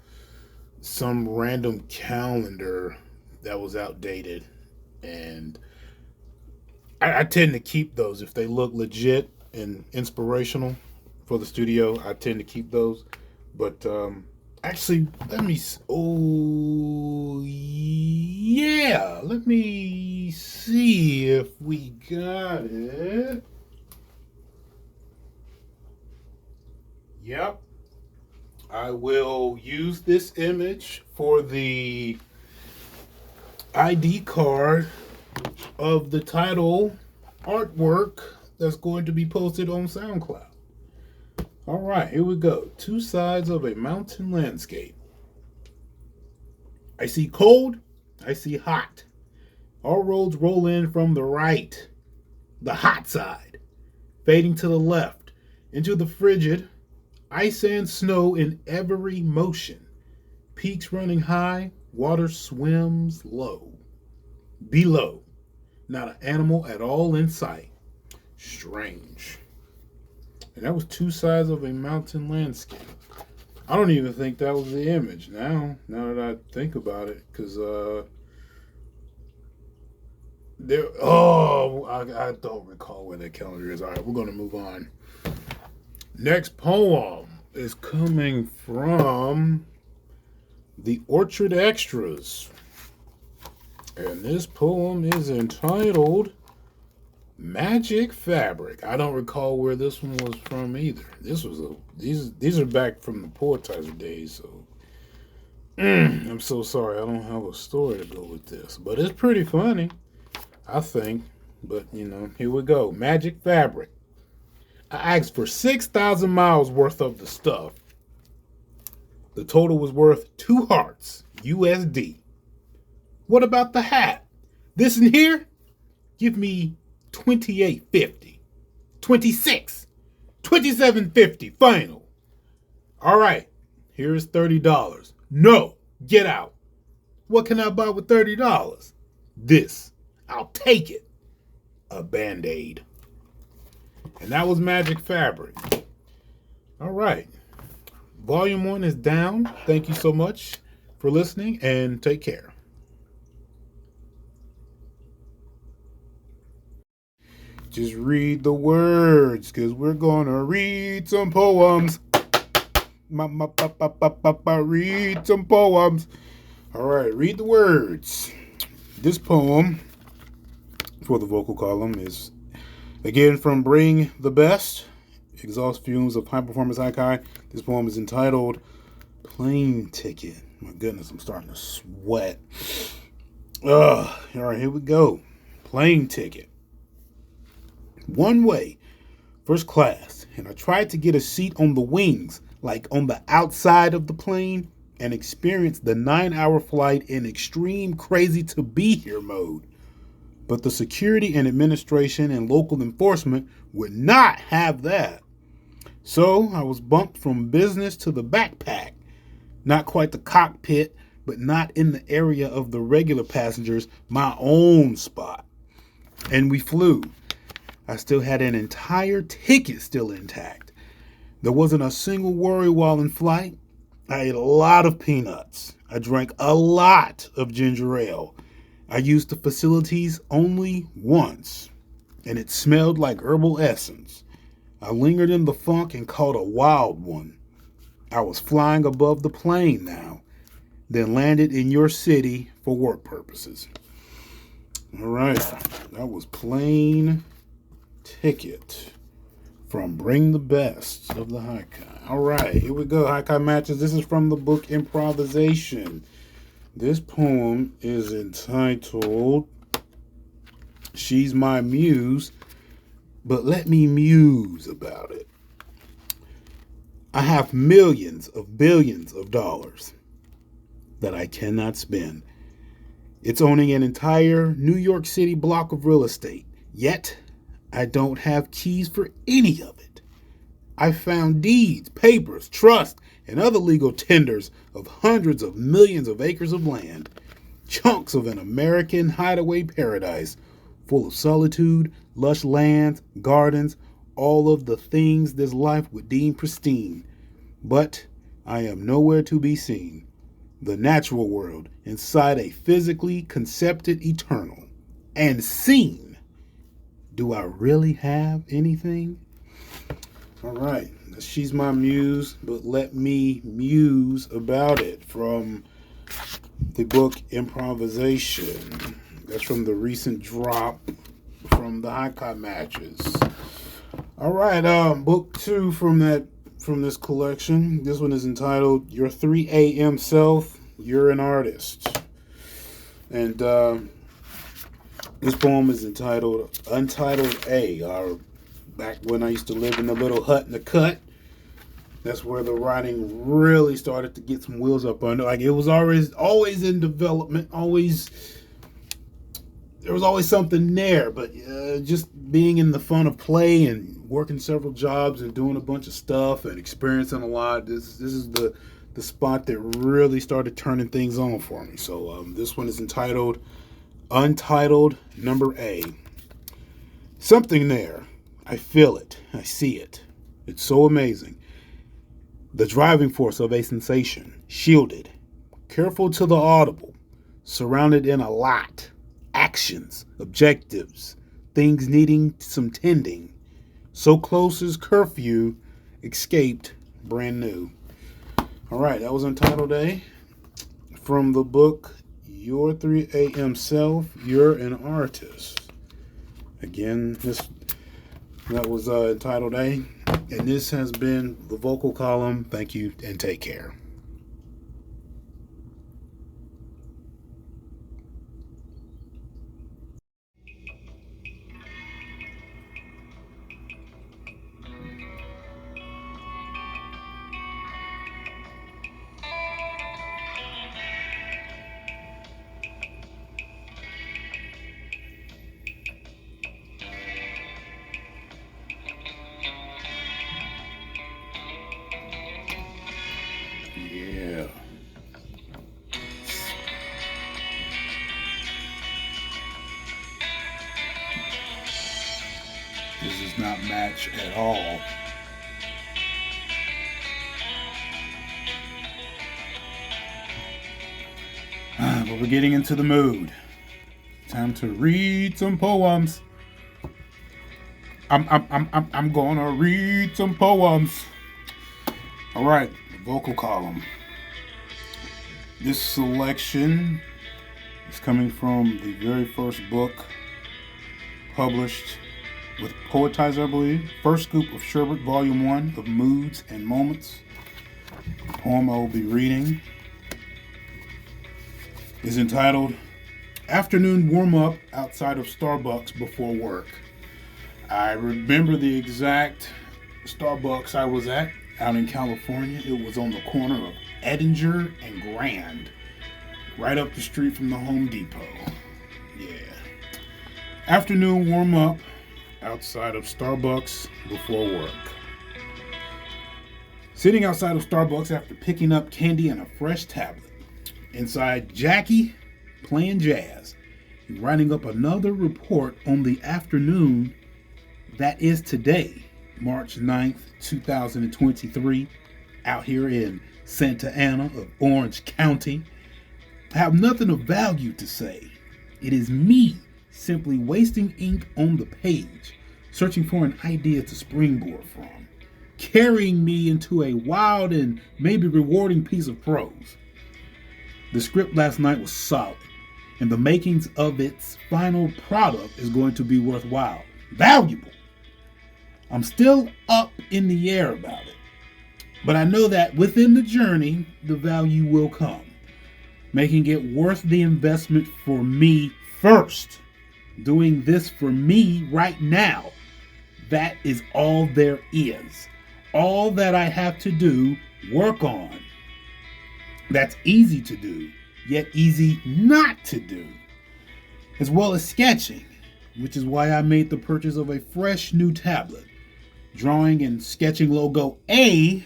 some random calendar that was outdated. And I tend to keep those if they look legit and inspirational for the studio. I tend to keep those. But actually, let me. Oh, yeah. Let me see if we got it. Yep. I will use this image for the ID card of the title artwork that's going to be posted on SoundCloud. All right, here we go. Two sides of a mountain landscape. I see cold, I see hot. All roads roll in from the right, the hot side, fading to the left, into the frigid, ice and snow in every motion. Peaks running high, water swims low. Below, not an animal at all in sight. Strange. And that was two sides of a mountain landscape. I don't even think that was the image now that I think about it, because I don't recall where that calendar is. All right, we're going to move on. Next poem is coming from the Orchard Extras. And this poem is entitled Magic Fabric. I don't recall where this one was from either. These are back from the poetizer days, so I'm so sorry. I don't have a story to go with this, but it's pretty funny, I think. But here we go. Magic Fabric. I asked for 6,000 miles worth of the stuff. The total was worth 2 hearts USD. What about the hat? This in here? Give me $28.50. 26. 27.50 final. All right, here's $30. No, get out. What can I buy with $30? This. I'll take it. A Band-Aid. And that was Magic Fabric. All right. Volume 1 is down. Thank you so much for listening, and take care. Just read the words, because we're going to read some poems. Read some poems. All right, read the words. This poem for the vocal column is, again, from Bring the Best, Exhaust Fumes of High Performance Haikai. This poem is entitled Plane Ticket. My goodness, I'm starting to sweat. All right, here we go. Plane ticket. One way, first class, and I tried to get a seat on the wings, like on the outside of the plane, and experience the 9-hour flight in extreme crazy to be here mode. But the security and administration and local enforcement would not have that. So I was bumped from business to the backpack. Not quite the cockpit, but not in the area of the regular passengers, my own spot. And we flew. I still had an entire ticket still intact. There wasn't a single worry while in flight. I ate a lot of peanuts. I drank a lot of ginger ale. I used the facilities only once, and it smelled like herbal essence. I lingered in the funk and caught a wild one. I was flying above the plane now, then landed in your city for work purposes. All right, that was Plane Ticket from Bring the Best of the Haikai. All right, here we go. Haikai matches. This is from the book Improvisation. This poem is entitled She's My Muse, but let me muse about it. I have millions of billions of dollars that I cannot spend. It's owning an entire New York City block of real estate, yet I don't have keys for any of it. I found deeds, papers, trusts, and other legal tenders of hundreds of millions of acres of land, chunks of an American hideaway paradise full of solitude, lush lands, gardens, all of the things this life would deem pristine. But I am nowhere to be seen. The natural world inside a physically concepted eternal. And seen. Do I really have anything? All right. She's my muse, but let me muse about it from the book Improvisation. That's from the recent drop from the High Cot Matches. All right, book 2 from this collection. This one is entitled "Your 3 a.m. Self. You're an Artist," and this poem is entitled "Untitled A." Back when I used to live in the little hut in the cut, that's where the writing really started to get some wheels up under. Like, it was always in development, there was always something there, but just being in the fun of play and working several jobs and doing a bunch of stuff and experiencing a lot, this is the spot that really started turning things on for me. So this one is entitled Untitled Number A. Something there. I feel it. I see it. It's so amazing. The driving force of a sensation, shielded, careful to the audible, surrounded in a lot. Actions, objectives, things needing some tending. So close as curfew, escaped, brand new. All right, that was Untitled A from the book Your 3 a.m. Self, You're an Artist. Again, that was Entitled A, and this has been the vocal column. Thank you and take care. Yeah. This does not match at all. But we're getting into the mood. Time to read some poems. I'm gonna read some poems. All right, vocal column. This selection is coming from the very first book published with Poetizer, I believe. First Scoop of Sherbet, Volume 1 of Moods and Moments. The poem I will be reading is entitled Afternoon Warm-Up Outside of Starbucks Before Work. I remember the exact Starbucks I was at out in California. It was on the corner of Edinger and Grand, right up the street from the Home Depot. Yeah. Afternoon warm-up outside of Starbucks before work. Sitting outside of Starbucks after picking up candy and a fresh tablet. Inside, Jackie playing jazz and writing up another report on the afternoon that is today, March 9th, 2023, out here in Santa Ana of Orange County. I have nothing of value to say. It is me simply wasting ink on the page, searching for an idea to springboard from, carrying me into a wild and maybe rewarding piece of prose. The script last night was solid, and the makings of its final product is going to be worthwhile, valuable. I'm still up in the air about it, but I know that within the journey, the value will come, making it worth the investment for me first. Doing this for me right now, that is all there is. All that I have to do, work on. That's easy to do, yet easy not to do, as well as sketching, which is why I made the purchase of a fresh new tablet, drawing and sketching logo A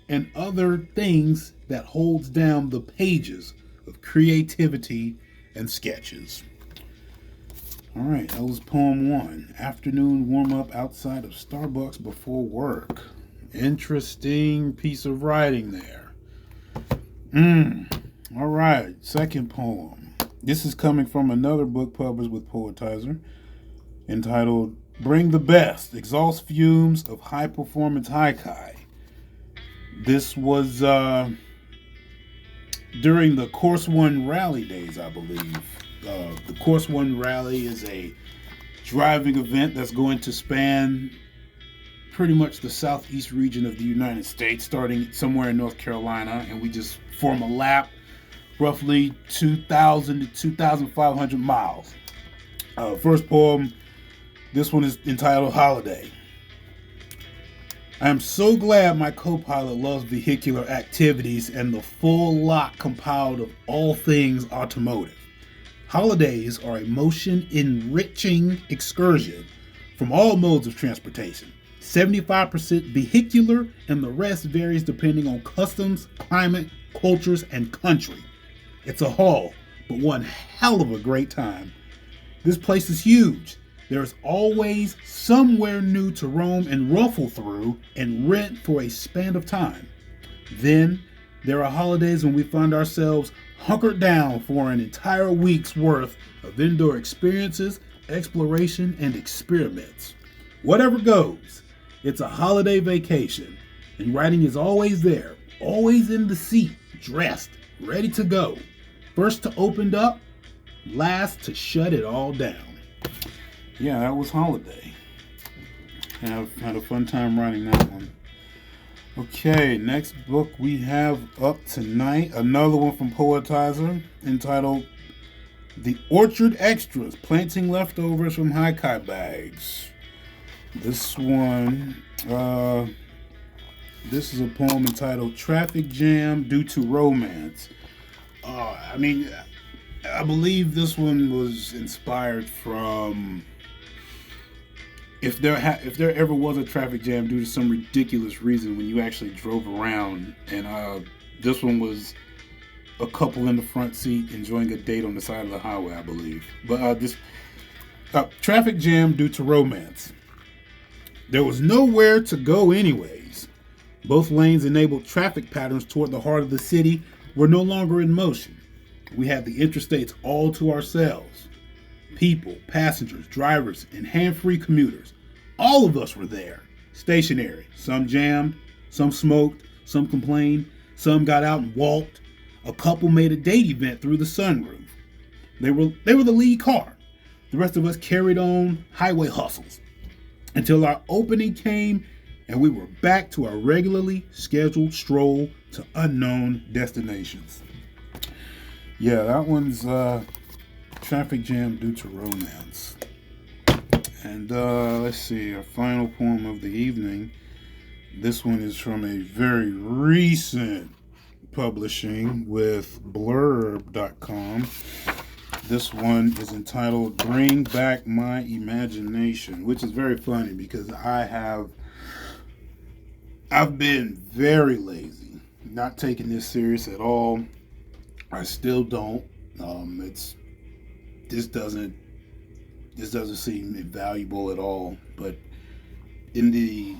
and other things that holds down the pages of creativity and sketches. All right, that was poem 1, Afternoon Warm-Up Outside of Starbucks Before Work. Interesting piece of writing there. All right, second poem. This is coming from another book published with Poetizer entitled Bring the best. Exhaust fumes of high performance haikai. This was during the Course One Rally days, I believe. The Course One Rally is a driving event that's going to span pretty much the southeast region of the United States, starting somewhere in North Carolina, and we just form a lap, roughly 2,000 to 2,500 miles. First poem, this one is entitled Holiday. I am so glad my co-pilot loves vehicular activities and the full lot compiled of all things automotive. Holidays are a motion-enriching excursion from all modes of transportation. 75% vehicular, and the rest varies depending on customs, climate, cultures, and country. It's a haul, but one hell of a great time. This place is huge. There's always somewhere new to roam and ruffle through and rent for a span of time. Then there are holidays when we find ourselves hunkered down for an entire week's worth of indoor experiences, exploration, and experiments. Whatever goes, it's a holiday vacation, and writing is always there, always in the seat, dressed, ready to go. First to open up, last to shut it all down. Yeah, that was Holiday. Had a fun time writing that one. Okay, next book we have up tonight, another one from Poetizer, entitled The Orchard Extras, Planting Leftovers from Haikai Bags. This one, this is a poem entitled Traffic Jam Due to Romance. I believe this one was inspired from if there ever was a traffic jam due to some ridiculous reason when you actually drove around, and this one was a couple in the front seat enjoying a date on the side of the highway, I believe. But this traffic jam due to romance. There was nowhere to go anyways. Both lanes enabled traffic patterns toward the heart of the city were no longer in motion. We had the interstates all to ourselves. People, passengers, drivers, and hand-free commuters. All of us were there, stationary. Some jammed, some smoked, some complained, some got out and walked. A couple made a date event through the sunroof. They were the lead car. The rest of us carried on highway hustles until our opening came and we were back to our regularly scheduled stroll to unknown destinations. Yeah, that one's Traffic Jam Due to Romance. And let's see, our final poem of the evening. This one is from a very recent publishing with blurb.com. This one is entitled Bring Back My Imagination, which is very funny because I've been very lazy, not taking this serious at all. I still don't. This doesn't seem valuable at all. But in the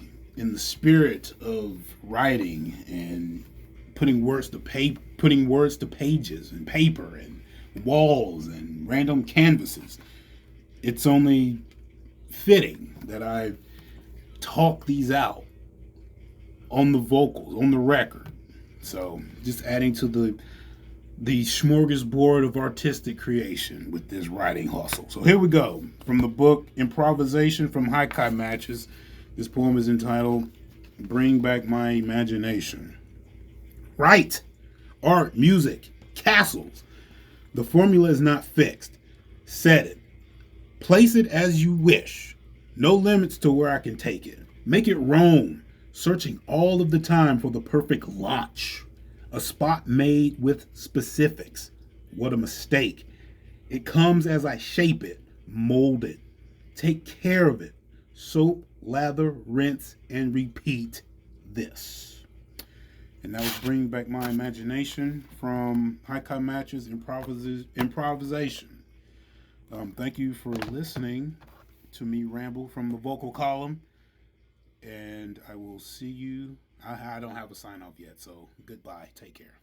spirit of writing and putting words to pages and paper and walls and random canvases, it's only fitting that I talk these out on the vocals, on the record. So just adding to the smorgasbord of artistic creation with this writing hustle. So here we go. From the book Improvisation from Haikai Matches, this poem is entitled Bring Back My Imagination. Write, art, music, castles. The formula is not fixed. Set it. Place it as you wish. No limits to where I can take it. Make it roam, searching all of the time for the perfect launch. A spot made with specifics. What a mistake. It comes as I shape it, mold it, take care of it. Soap, lather, rinse, and repeat this. And that was Bring Back My Imagination from Haikai Matches Improvisation. Thank you for listening to me ramble from the vocal column. And I will see you. I don't have a sign off yet, so goodbye. Take care.